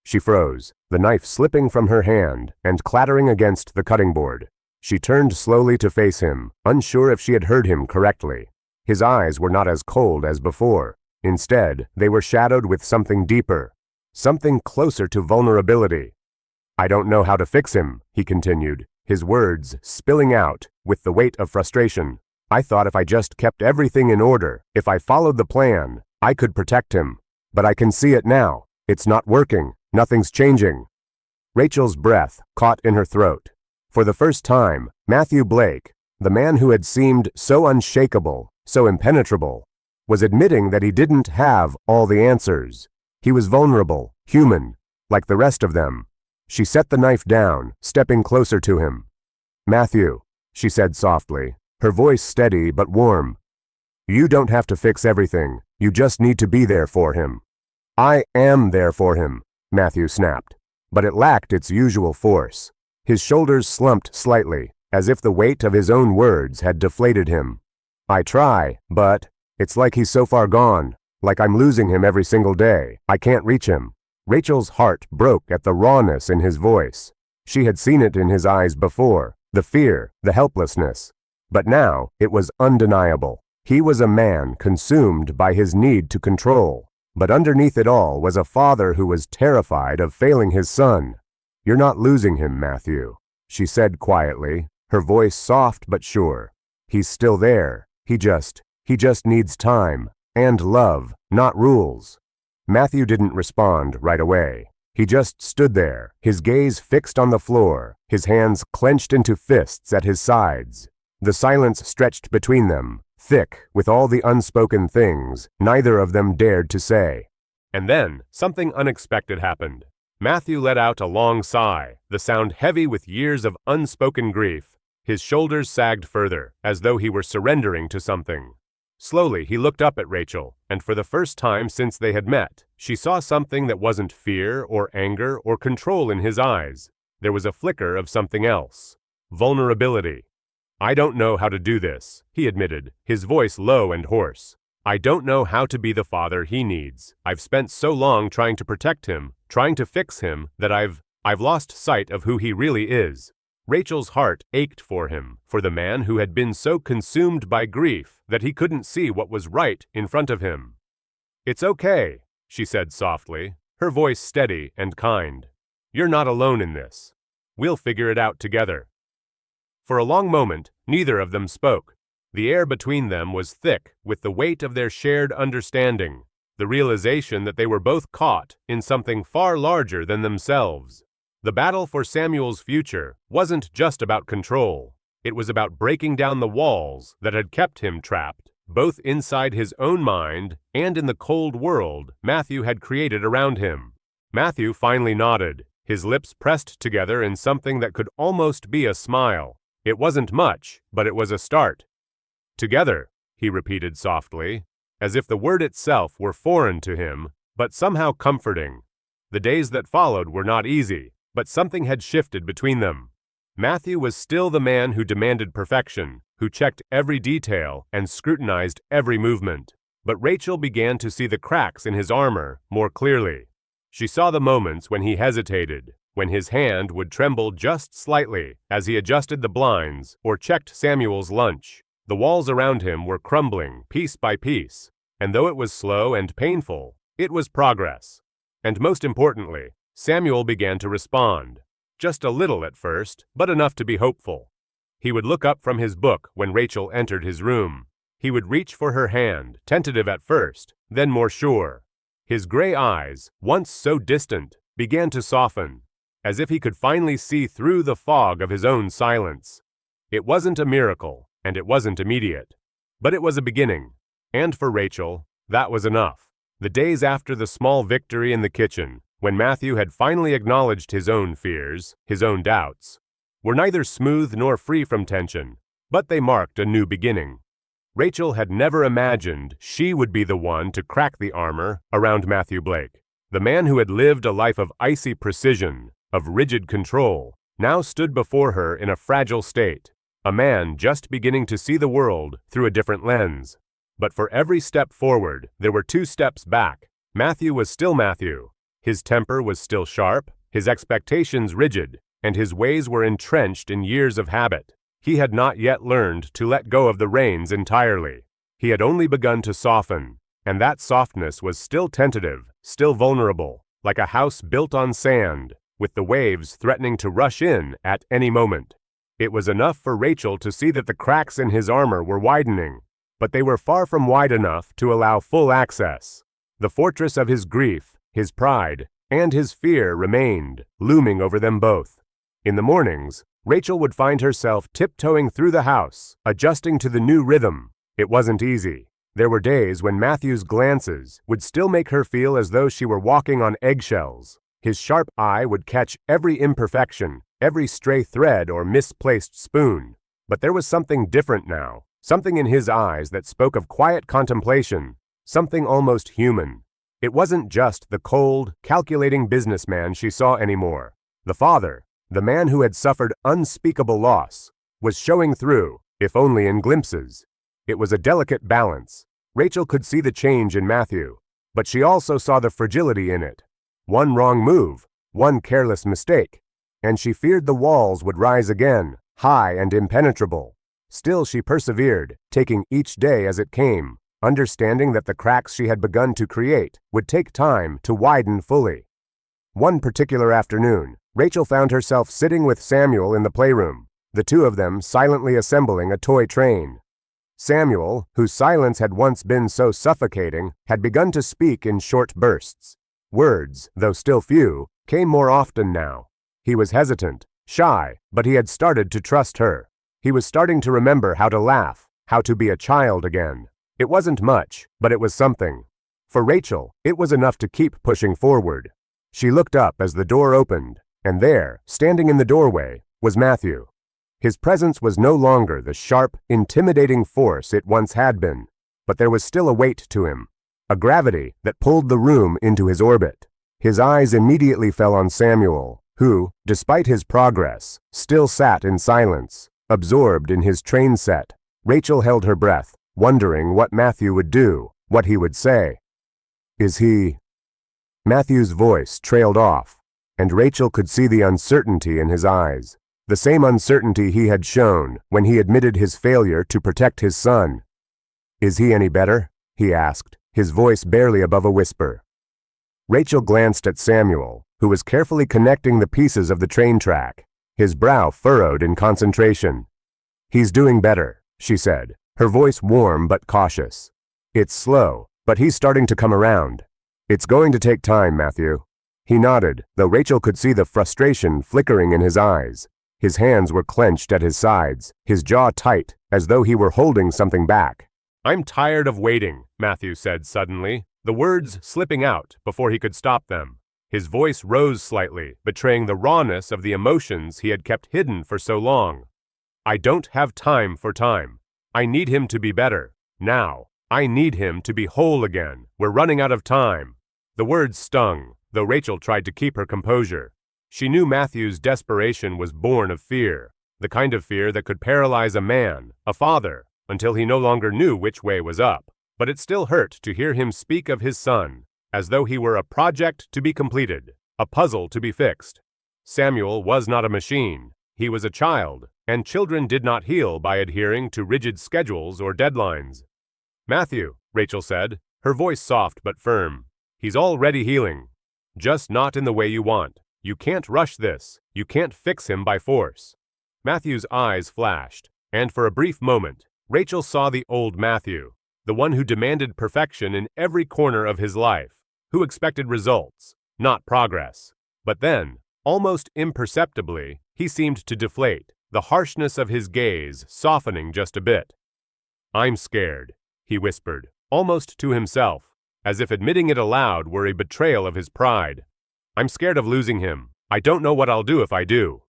She froze, the knife slipping from her hand and clattering against the cutting board. She turned slowly to face him, unsure if she had heard him correctly. His eyes were not as cold as before. Instead, they were shadowed with something deeper, something closer to vulnerability. "I don't know how to fix him," he continued, his words spilling out with the weight of frustration. "I thought if I just kept everything in order, if I followed the plan, I could protect him. But I can see it now. It's not working. Nothing's changing." Rachel's breath caught in her throat. For the first time, Matthew Blake, the man who had seemed so unshakable, so impenetrable, was admitting that he didn't have all the answers. He was vulnerable, human, like the rest of them. She set the knife down, stepping closer to him. "Matthew," she said softly, her voice steady but warm. "You don't have to fix everything. You just need to be there for him." "I am there for him," Matthew snapped, but it lacked its usual force. His shoulders slumped slightly, as if the weight of his own words had deflated him. "I try, but it's like he's so far gone, like I'm losing him every single day. I can't reach him." Rachel's heart broke at the rawness in his voice. She had seen it in his eyes before, the fear, the helplessness. But now it was undeniable. He was a man consumed by his need to control, but underneath it all was a father who was terrified of failing his son. "You're not losing him, Matthew," she said quietly, her voice soft but sure. "He's still there. He just needs time." And love, not rules. Matthew didn't respond right away. He just stood there, his gaze fixed on the floor, his hands clenched into fists at his sides. The silence stretched between them, thick with all the unspoken things neither of them dared to say. And then, something unexpected happened. Matthew let out a long sigh, the sound heavy with years of unspoken grief. His shoulders sagged further, as though he were surrendering to something. Slowly, he looked up at Rachel, and for the first time since they had met, she saw something that wasn't fear or anger or control in his eyes. There was a flicker of something else. Vulnerability. "I don't know how to do this," he admitted, his voice low and hoarse. "I don't know how to be the father he needs. I've spent so long trying to protect him, trying to fix him, that I've lost sight of who he really is." Rachel's heart ached for him, for the man who had been so consumed by grief that he couldn't see what was right in front of him. "It's okay," she said softly, her voice steady and kind. "You're not alone in this. We'll figure it out together." For a long moment, neither of them spoke. The air between them was thick with the weight of their shared understanding, the realization that they were both caught in something far larger than themselves. The battle for Samuel's future wasn't just about control. It was about breaking down the walls that had kept him trapped, both inside his own mind and in the cold world Matthew had created around him. Matthew finally nodded, his lips pressed together in something that could almost be a smile. It wasn't much, but it was a start. "Together," he repeated softly, as if the word itself were foreign to him, but somehow comforting. The days that followed were not easy, but something had shifted between them. Matthew was still the man who demanded perfection, who checked every detail and scrutinized every movement. But Rachel began to see the cracks in his armor more clearly. She saw the moments when he hesitated, when his hand would tremble just slightly as he adjusted the blinds or checked Samuel's lunch. The walls around him were crumbling piece by piece, and though it was slow and painful, it was progress. And most importantly, Samuel began to respond. Just a little at first, but enough to be hopeful. He would look up from his book when Rachel entered his room. He would reach for her hand, tentative at first, then more sure. His gray eyes, once so distant, began to soften, as if he could finally see through the fog of his own silence. It wasn't a miracle, and it wasn't immediate. But it was a beginning. And for Rachel, that was enough. The days after the small victory in the kitchen, when Matthew had finally acknowledged his own fears, his own doubts, were neither smooth nor free from tension, but they marked a new beginning. Rachel had never imagined she would be the one to crack the armor around Matthew Blake. The man who had lived a life of icy precision, of rigid control, now stood before her in a fragile state, a man just beginning to see the world through a different lens. But for every step forward, there were 2 steps back. Matthew was still Matthew. His temper was still sharp, his expectations rigid, and his ways were entrenched in years of habit. He had not yet learned to let go of the reins entirely. He had only begun to soften, and that softness was still tentative, still vulnerable, like a house built on sand, with the waves threatening to rush in at any moment. It was enough for Rachel to see that the cracks in his armor were widening, but they were far from wide enough to allow full access. The fortress of his grief, his pride, and his fear remained, looming over them both. In the mornings, Rachel would find herself tiptoeing through the house, adjusting to the new rhythm. It wasn't easy. There were days when Matthew's glances would still make her feel as though she were walking on eggshells. His sharp eye would catch every imperfection, every stray thread or misplaced spoon. But there was something different now, something in his eyes that spoke of quiet contemplation, something almost human. It wasn't just the cold, calculating businessman she saw anymore. The father, the man who had suffered unspeakable loss, was showing through, if only in glimpses. It was a delicate balance. Rachel could see the change in Matthew, but she also saw the fragility in it. One wrong move, one careless mistake, and she feared the walls would rise again, high and impenetrable. Still she persevered, taking each day as it came, understanding that the cracks she had begun to create would take time to widen fully. One particular afternoon, Rachel found herself sitting with Samuel in the playroom, the 2 of them silently assembling a toy train. Samuel, whose silence had once been so suffocating, had begun to speak in short bursts. Words, though still few, came more often now. He was hesitant, shy, but he had started to trust her. He was starting to remember how to laugh, how to be a child again. It wasn't much, but it was something. For Rachel, it was enough to keep pushing forward. She looked up as the door opened, and there, standing in the doorway, was Matthew. His presence was no longer the sharp, intimidating force it once had been, but there was still a weight to him, a gravity that pulled the room into his orbit. His eyes immediately fell on Samuel, who, despite his progress, still sat in silence, absorbed in his train set. Rachel held her breath, wondering what Matthew would do, what he would say. "Is he—" Matthew's voice trailed off, and Rachel could see the uncertainty in his eyes, the same uncertainty he had shown when he admitted his failure to protect his son. "Is he any better?" he asked, his voice barely above a whisper. Rachel glanced at Samuel, who was carefully connecting the pieces of the train track, his brow furrowed in concentration. "He's doing better," she said, her voice warm but cautious. "It's slow, but he's starting to come around. It's going to take time, Matthew." He nodded, though Rachel could see the frustration flickering in his eyes. His hands were clenched at his sides, his jaw tight, as though he were holding something back. "I'm tired of waiting," Matthew said suddenly, the words slipping out before he could stop them. His voice rose slightly, betraying the rawness of the emotions he had kept hidden for so long. "I don't have time for time. I need him to be better. Now. I need him to be whole again. We're running out of time." The words stung, though Rachel tried to keep her composure. She knew Matthew's desperation was born of fear, the kind of fear that could paralyze a man, a father, until he no longer knew which way was up. But it still hurt to hear him speak of his son, as though he were a project to be completed, a puzzle to be fixed. Samuel was not a machine. He was a child, and children did not heal by adhering to rigid schedules or deadlines. "Matthew," Rachel said, her voice soft but firm, "he's already healing. Just not in the way you want. You can't rush this. You can't fix him by force." Matthew's eyes flashed, and for a brief moment, Rachel saw the old Matthew, the one who demanded perfection in every corner of his life, who expected results, not progress. But then, almost imperceptibly, he seemed to deflate, the harshness of his gaze softening just a bit. "I'm scared," he whispered, almost to himself, as if admitting it aloud were a betrayal of his pride. "I'm scared of losing him. I don't know what I'll do if I do."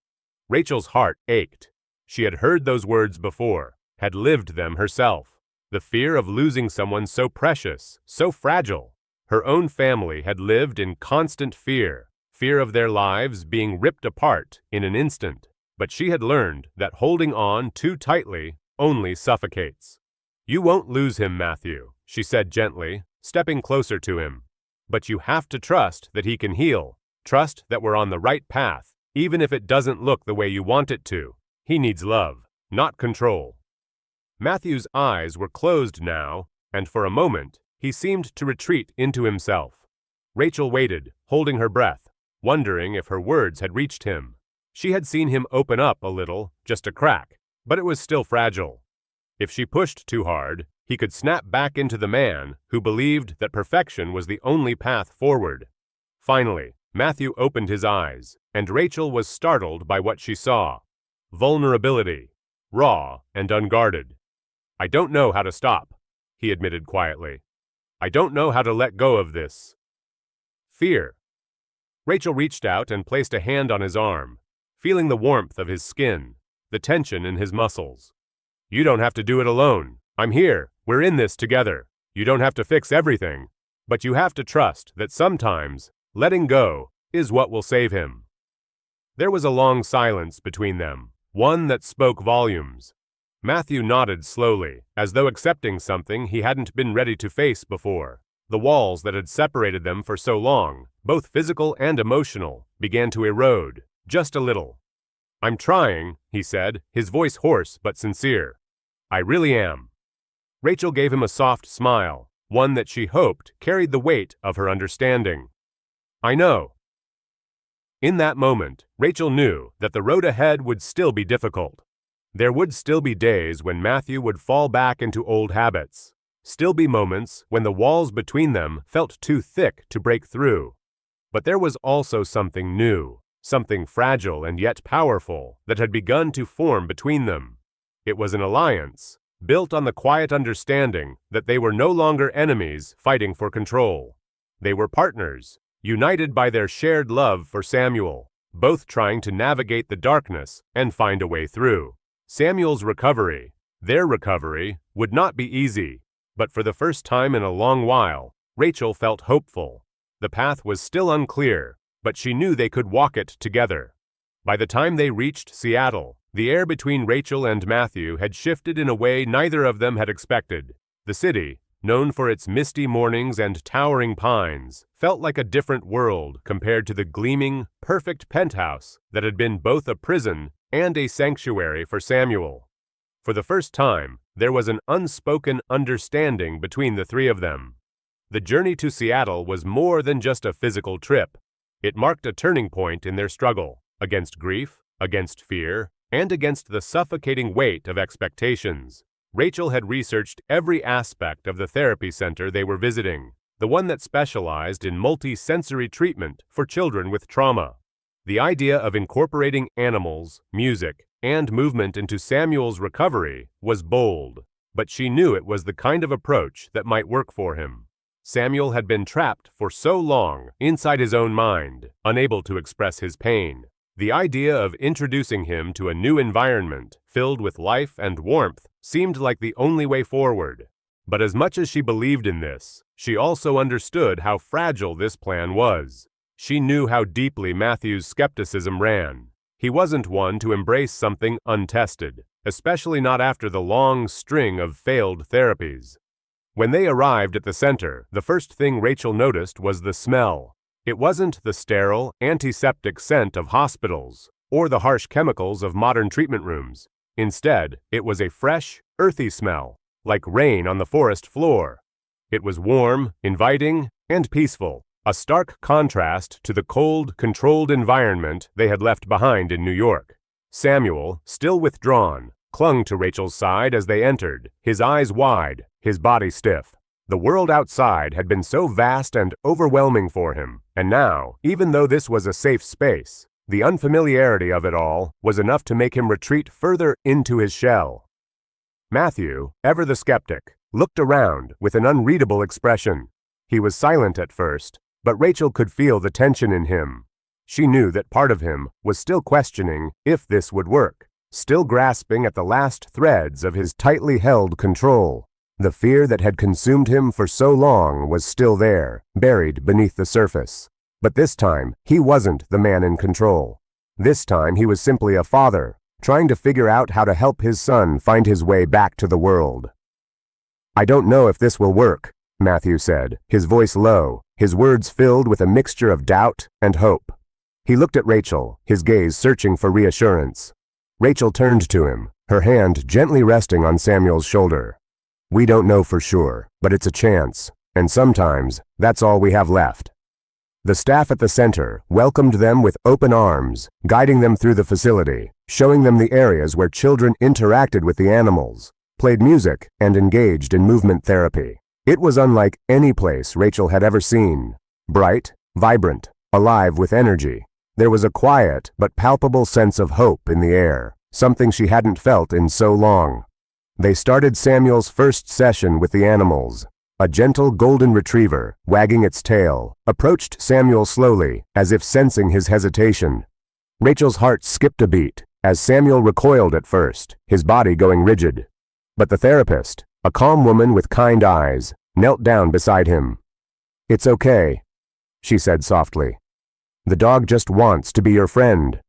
Rachel's heart ached. She had heard those words before, had lived them herself. The fear of losing someone so precious, so fragile. Her own family had lived in constant fear, fear of their lives being ripped apart in an instant. But she had learned that holding on too tightly only suffocates. "You won't lose him, Matthew," she said gently, stepping closer to him. "But you have to trust that he can heal. Trust that we're on the right path, even if it doesn't look the way you want it to. He needs love, not control." Matthew's eyes were closed now, and for a moment, he seemed to retreat into himself. Rachel waited, holding her breath, wondering if her words had reached him. She had seen him open up a little, just a crack, but it was still fragile. If she pushed too hard, he could snap back into the man who believed that perfection was the only path forward. Finally, Matthew opened his eyes, and Rachel was startled by what she saw. Vulnerability, raw and unguarded. "I don't know how to stop," he admitted quietly. "I don't know how to let go of this fear." Rachel reached out and placed a hand on his arm, feeling the warmth of his skin, the tension in his muscles. "You don't have to do it alone. I'm here. We're in this together. You don't have to fix everything, but you have to trust that sometimes letting go is what will save him." There was a long silence between them, one that spoke volumes. Matthew nodded slowly, as though accepting something he hadn't been ready to face before. The walls that had separated them for so long, both physical and emotional, began to erode, just a little. "I'm trying," he said, his voice hoarse but sincere. "I really am." Rachel gave him a soft smile, one that she hoped carried the weight of her understanding. "I know." In that moment, Rachel knew that the road ahead would still be difficult. There would still be days when Matthew would fall back into old habits. Still be moments when the walls between them felt too thick to break through. But there was also something new, something fragile and yet powerful, that had begun to form between them. It was an alliance, built on the quiet understanding that they were no longer enemies fighting for control. They were partners, united by their shared love for Samuel, both trying to navigate the darkness and find a way through. Samuel's recovery, their recovery, would not be easy, but for the first time in a long while, Rachel felt hopeful. The path was still unclear, but she knew they could walk it together. By the time they reached Seattle, the air between Rachel and Matthew had shifted in a way neither of them had expected. The city, known for its misty mornings and towering pines, felt like a different world compared to the gleaming, perfect penthouse that had been both a prison and a sanctuary for Samuel. For the first time, there was an unspoken understanding between the three of them. The journey to Seattle was more than just a physical trip. It marked a turning point in their struggle, against grief, against fear, and against the suffocating weight of expectations. Rachel had researched every aspect of the therapy center they were visiting, the one that specialized in multi-sensory treatment for children with trauma. The idea of incorporating animals, music, and movement into Samuel's recovery was bold, but she knew it was the kind of approach that might work for him. Samuel had been trapped for so long inside his own mind, unable to express his pain. The idea of introducing him to a new environment filled with life and warmth seemed like the only way forward. But as much as she believed in this, she also understood how fragile this plan was. She knew how deeply Matthew's skepticism ran. He wasn't one to embrace something untested, especially not after the long string of failed therapies. When they arrived at the center, the first thing Rachel noticed was the smell. It wasn't the sterile, antiseptic scent of hospitals or the harsh chemicals of modern treatment rooms. Instead, it was a fresh, earthy smell, like rain on the forest floor. It was warm, inviting, and peaceful, a stark contrast to the cold, controlled environment they had left behind in New York. Samuel, still withdrawn, clung to Rachel's side as they entered, his eyes wide, his body stiff. The world outside had been so vast and overwhelming for him, and now, even though this was a safe space, the unfamiliarity of it all was enough to make him retreat further into his shell. Matthew, ever the skeptic, looked around with an unreadable expression. He was silent at first, but Rachel could feel the tension in him. She knew that part of him was still questioning if this would work, still grasping at the last threads of his tightly held control. The fear that had consumed him for so long was still there, buried beneath the surface. But this time, he wasn't the man in control. This time, he was simply a father, trying to figure out how to help his son find his way back to the world. "I don't know if this will work," Matthew said, his voice low, his words filled with a mixture of doubt and hope. He looked at Rachel, his gaze searching for reassurance. Rachel turned to him, her hand gently resting on Samuel's shoulder. "We don't know for sure, but it's a chance, and sometimes that's all we have left." The staff at the center welcomed them with open arms, guiding them through the facility, showing them the areas where children interacted with the animals, played music, and engaged in movement therapy. It was unlike any place Rachel had ever seen. Bright, vibrant, alive with energy. There was a quiet but palpable sense of hope in the air, something she hadn't felt in so long. They started Samuel's first session with the animals. A gentle golden retriever, wagging its tail, approached Samuel slowly, as if sensing his hesitation. Rachel's heart skipped a beat, as Samuel recoiled at first, his body going rigid. But the therapist, a calm woman with kind eyes, knelt down beside him. "It's okay," she said softly. "The dog just wants to be your friend."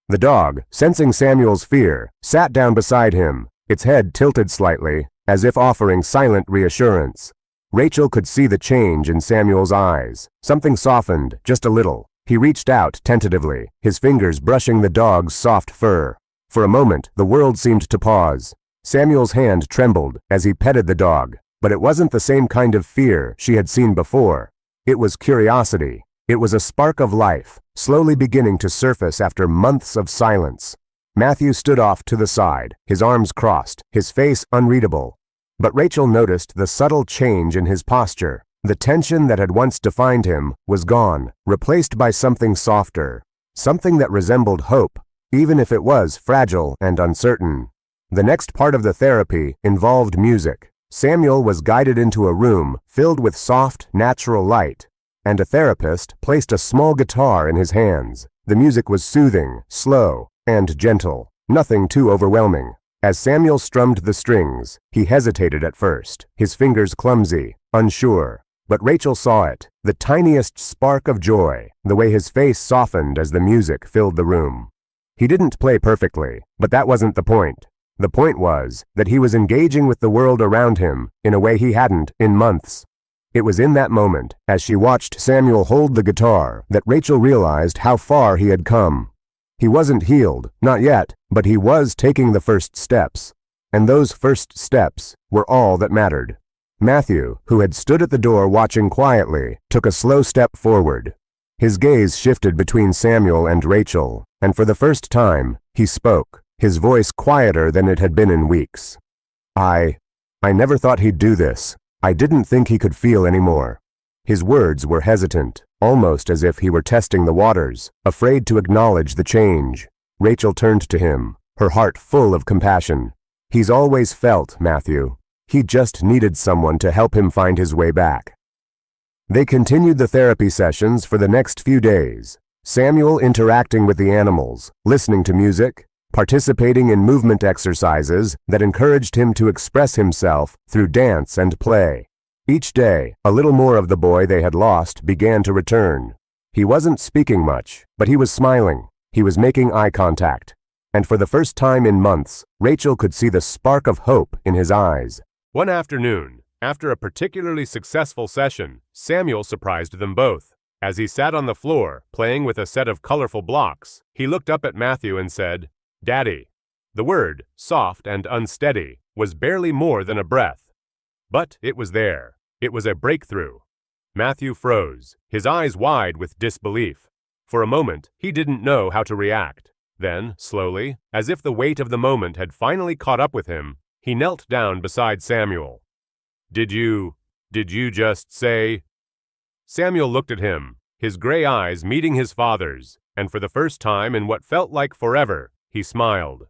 The dog, sensing Samuel's fear, sat down beside him, its head tilted slightly, as if offering silent reassurance. Rachel could see the change in Samuel's eyes. Something softened, just a little. He reached out tentatively, his fingers brushing the dog's soft fur. For a moment, the world seemed to pause. Samuel's hand trembled as he petted the dog, but it wasn't the same kind of fear she had seen before. It was curiosity. It was a spark of life, slowly beginning to surface after months of silence. Matthew stood off to the side, his arms crossed, his face unreadable. But Rachel noticed the subtle change in his posture. The tension that had once defined him was gone, replaced by something softer, something that resembled hope, even if it was fragile and uncertain. The next part of the therapy involved music. Samuel was guided into a room filled with soft, natural light, and a therapist placed a small guitar in his hands. The music was soothing, slow, and gentle, nothing too overwhelming. As Samuel strummed the strings, he hesitated at first, his fingers clumsy, unsure. But Rachel saw it, the tiniest spark of joy, the way his face softened as the music filled the room. He didn't play perfectly, but that wasn't the point. The point was that he was engaging with the world around him in a way he hadn't in months. It was in that moment, as she watched Samuel hold the guitar, that Rachel realized how far he had come. He wasn't healed, not yet, but he was taking the first steps. And those first steps were all that mattered. Matthew, who had stood at the door watching quietly, took a slow step forward. His gaze shifted between Samuel and Rachel, and for the first time, he spoke, his voice quieter than it had been in weeks. I never thought he'd do this. I didn't think he could feel anymore. His words were hesitant, almost as if he were testing the waters, afraid to acknowledge the change. Rachel turned to him, her heart full of compassion. He's always felt, Matthew. He just needed someone to help him find his way back. They continued the therapy sessions for the next few days. Samuel interacting with the animals, listening to music, participating in movement exercises that encouraged him to express himself through dance and play. Each day, a little more of the boy they had lost began to return. He wasn't speaking much, but he was smiling. He was making eye contact. And for the first time in months, Rachel could see the spark of hope in his eyes. One afternoon, after a particularly successful session, Samuel surprised them both. As he sat on the floor, playing with a set of colorful blocks, he looked up at Matthew and said, "Daddy." The word, soft and unsteady, was barely more than a breath. But it was there. It was a breakthrough. Matthew froze, his eyes wide with disbelief. For a moment, he didn't know how to react. Then, slowly, as if the weight of the moment had finally caught up with him, he knelt down beside Samuel. Did you just say?" Samuel looked at him, his gray eyes meeting his father's, and for the first time in what felt like forever, he smiled.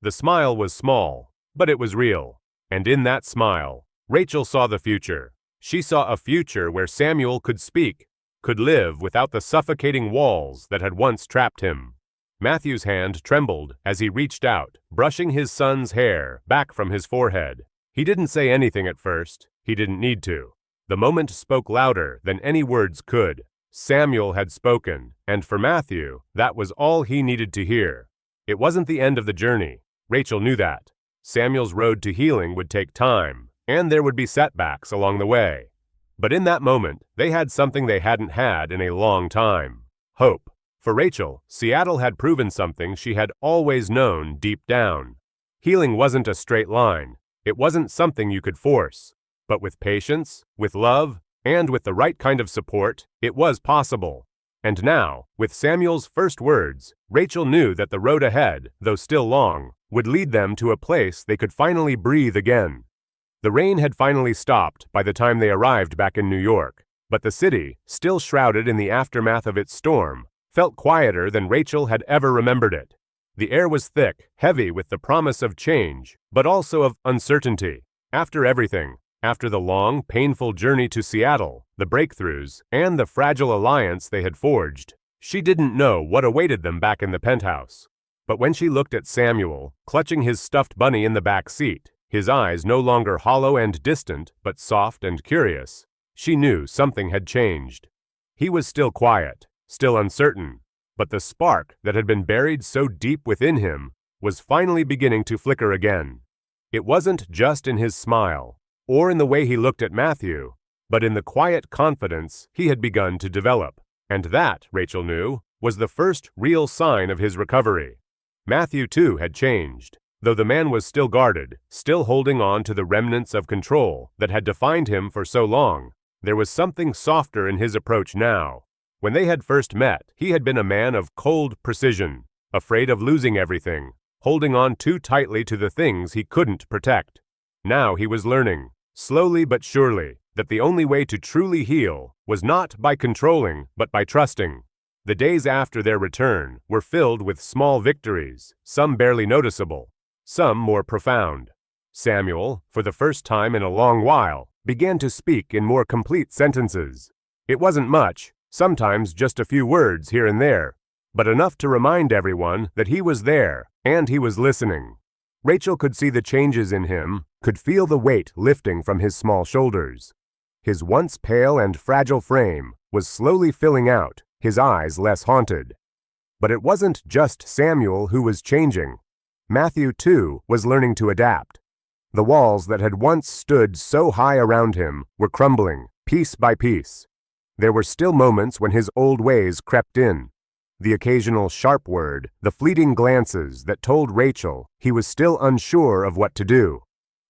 The smile was small, but it was real. And in that smile, Rachel saw the future. She saw a future where Samuel could speak, could live without the suffocating walls that had once trapped him. Matthew's hand trembled as he reached out, brushing his son's hair back from his forehead. He didn't say anything at first. He didn't need to. The moment spoke louder than any words could. Samuel had spoken, and for Matthew, that was all he needed to hear. It wasn't the end of the journey. Rachel knew that. Samuel's road to healing would take time, and there would be setbacks along the way. But in that moment, they had something they hadn't had in a long time: hope. For Rachel, Seattle had proven something she had always known deep down. Healing wasn't a straight line. It wasn't something you could force. But with patience, with love, and with the right kind of support, it was possible. And now, with Samuel's first words, Rachel knew that the road ahead, though still long, would lead them to a place they could finally breathe again. The rain had finally stopped by the time they arrived back in New York, but the city, still shrouded in the aftermath of its storm, felt quieter than Rachel had ever remembered it. The air was thick, heavy with the promise of change, but also of uncertainty. After everything, after the long, painful journey to Seattle, the breakthroughs, and the fragile alliance they had forged, she didn't know what awaited them back in the penthouse. But when she looked at Samuel, clutching his stuffed bunny in the back seat, his eyes no longer hollow and distant, but soft and curious, she knew something had changed. He was still quiet, still uncertain, but the spark that had been buried so deep within him was finally beginning to flicker again. It wasn't just in his smile, or in the way he looked at Matthew, but in the quiet confidence he had begun to develop. And that, Rachel knew, was the first real sign of his recovery. Matthew, too, had changed. Though the man was still guarded, still holding on to the remnants of control that had defined him for so long, there was something softer in his approach now. When they had first met, he had been a man of cold precision, afraid of losing everything, holding on too tightly to the things he couldn't protect. Now he was learning, slowly but surely, that the only way to truly heal was not by controlling, but by trusting. The days after their return were filled with small victories, some barely noticeable, some more profound. Samuel, for the first time in a long while, began to speak in more complete sentences. It wasn't much, sometimes just a few words here and there, but enough to remind everyone that he was there and he was listening. Rachel could see the changes in him, could feel the weight lifting from his small shoulders. His once pale and fragile frame was slowly filling out, his eyes less haunted. But it wasn't just Samuel who was changing. Matthew, too, was learning to adapt. The walls that had once stood so high around him were crumbling, piece by piece. There were still moments when his old ways crept in. The occasional sharp word, the fleeting glances that told Rachel he was still unsure of what to do.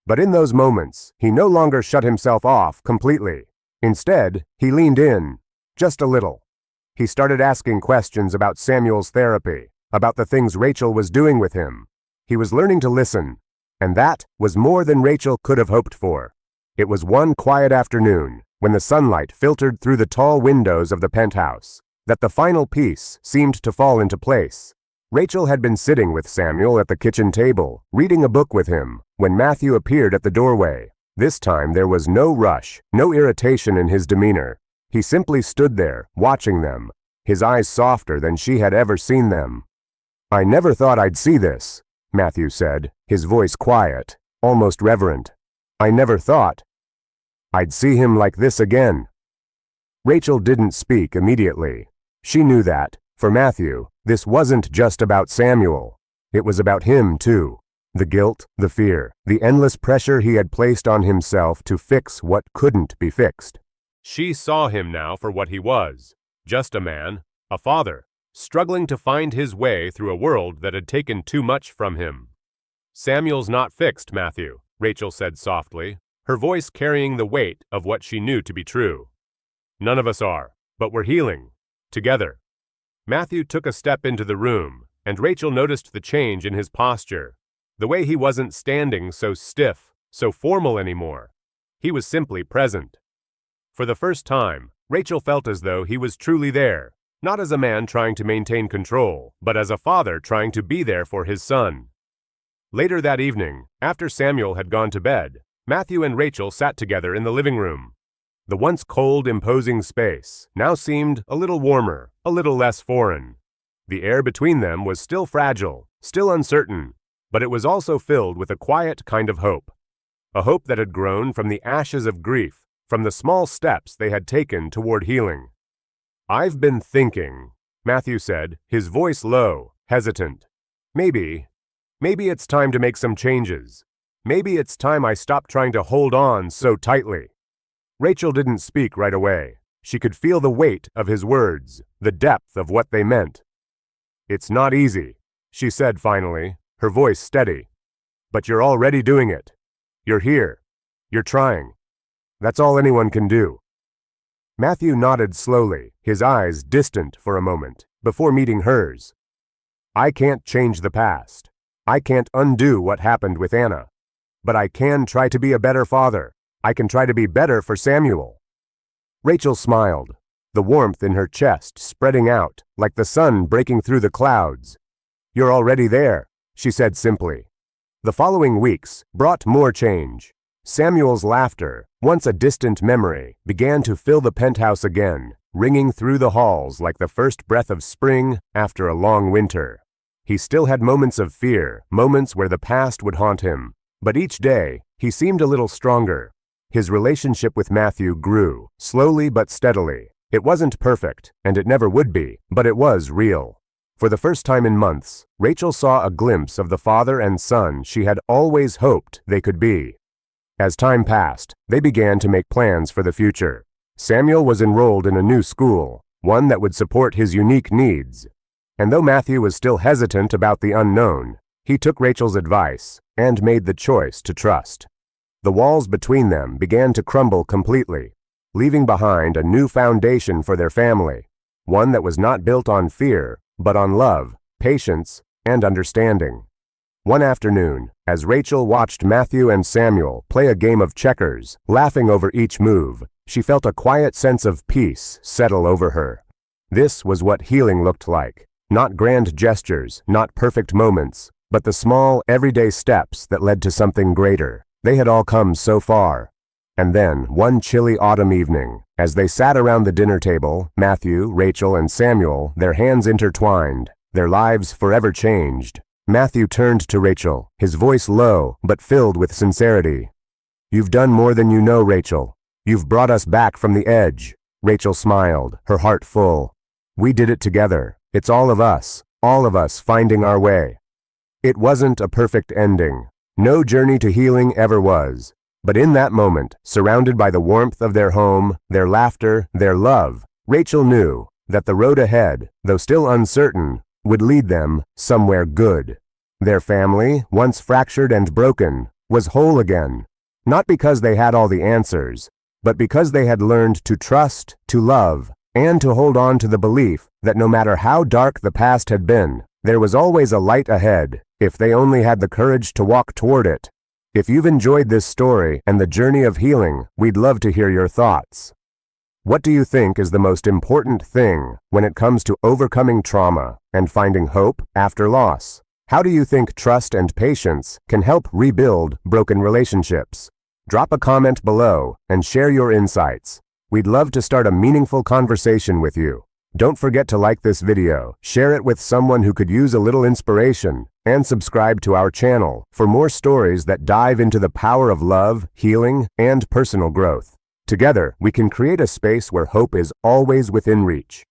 But in those moments, he no longer shut himself off completely. Instead, he leaned in, just a little. He started asking questions about Samuel's therapy, about the things Rachel was doing with him. He was learning to listen, and that was more than Rachel could have hoped for. It was one quiet afternoon, when the sunlight filtered through the tall windows of the penthouse, that the final piece seemed to fall into place. Rachel had been sitting with Samuel at the kitchen table, reading a book with him, when Matthew appeared at the doorway. This time there was no rush, no irritation in his demeanor. He simply stood there, watching them, his eyes softer than she had ever seen them. "I never thought I'd see this," Matthew said, his voice quiet, almost reverent. "I never thought I'd see him like this again." Rachel didn't speak immediately. She knew that, for Matthew, this wasn't just about Samuel. It was about him, too. The guilt, the fear, the endless pressure he had placed on himself to fix what couldn't be fixed. She saw him now for what he was, just a man, a father, struggling to find his way through a world that had taken too much from him. "Samuel's not fixed, Matthew," Rachel said softly, her voice carrying the weight of what she knew to be true. "None of us are, but we're healing, together." Matthew took a step into the room, and Rachel noticed the change in his posture, the way he wasn't standing so stiff, so formal anymore. He was simply present. For the first time, Rachel felt as though he was truly there, not as a man trying to maintain control, but as a father trying to be there for his son. Later that evening, after Samuel had gone to bed, Matthew and Rachel sat together in the living room. The once cold, imposing space now seemed a little warmer, a little less foreign. The air between them was still fragile, still uncertain, but it was also filled with a quiet kind of hope. A hope that had grown from the ashes of grief, from the small steps they had taken toward healing. "I've been thinking," Matthew said, his voice low, hesitant. Maybe it's time to make some changes. Maybe it's time I stopped trying to hold on so tightly." Rachel didn't speak right away. She could feel the weight of his words, the depth of what they meant. "It's not easy," she said finally, her voice steady. "But you're already doing it. You're here. You're trying. That's all anyone can do." Matthew nodded slowly, his eyes distant for a moment, before meeting hers. "I can't change the past. I can't undo what happened with Anna. But I can try to be a better father. I can try to be better for Samuel." Rachel smiled, the warmth in her chest spreading out, like the sun breaking through the clouds. "You're already there," she said simply. The following weeks brought more change. Samuel's laughter, once a distant memory, began to fill the penthouse again, ringing through the halls like the first breath of spring after a long winter. He still had moments of fear, moments where the past would haunt him, but each day he seemed a little stronger. His relationship with Matthew grew, slowly but steadily. It wasn't perfect, and it never would be, but it was real. For the first time in months, Rachel saw a glimpse of the father and son she had always hoped they could be. As time passed, they began to make plans for the future. Samuel was enrolled in a new school, one that would support his unique needs. And though Matthew was still hesitant about the unknown, he took Rachel's advice and made the choice to trust. The walls between them began to crumble completely, leaving behind a new foundation for their family, one that was not built on fear, but on love, patience, and understanding. One afternoon, as Rachel watched Matthew and Samuel play a game of checkers, laughing over each move, she felt a quiet sense of peace settle over her. This was what healing looked like. Not grand gestures, not perfect moments, but the small, everyday steps that led to something greater. They had all come so far. And then, one chilly autumn evening, as they sat around the dinner table, Matthew, Rachel, and Samuel, their hands intertwined, their lives forever changed, Matthew turned to Rachel, his voice low but filled with sincerity. "You've done more than you know, Rachel. You've brought us back from the edge." Rachel smiled, her heart full. "We did it together. It's all of us finding our way." It wasn't a perfect ending. No journey to healing ever was. But in that moment, surrounded by the warmth of their home, their laughter, their love, Rachel knew that the road ahead, though still uncertain, would lead them somewhere good. Their family, once fractured and broken, was whole again, not because they had all the answers, but because they had learned to trust, to love, and to hold on to the belief that no matter how dark the past had been, there was always a light ahead, if they only had the courage to walk toward it. If you've enjoyed this story and the journey of healing, we'd love to hear your thoughts. What do you think is the most important thing when it comes to overcoming trauma and finding hope after loss? How do you think trust and patience can help rebuild broken relationships? Drop a comment below and share your insights. We'd love to start a meaningful conversation with you. Don't forget to like this video, share it with someone who could use a little inspiration, and subscribe to our channel for more stories that dive into the power of love, healing, and personal growth. Together, we can create a space where hope is always within reach.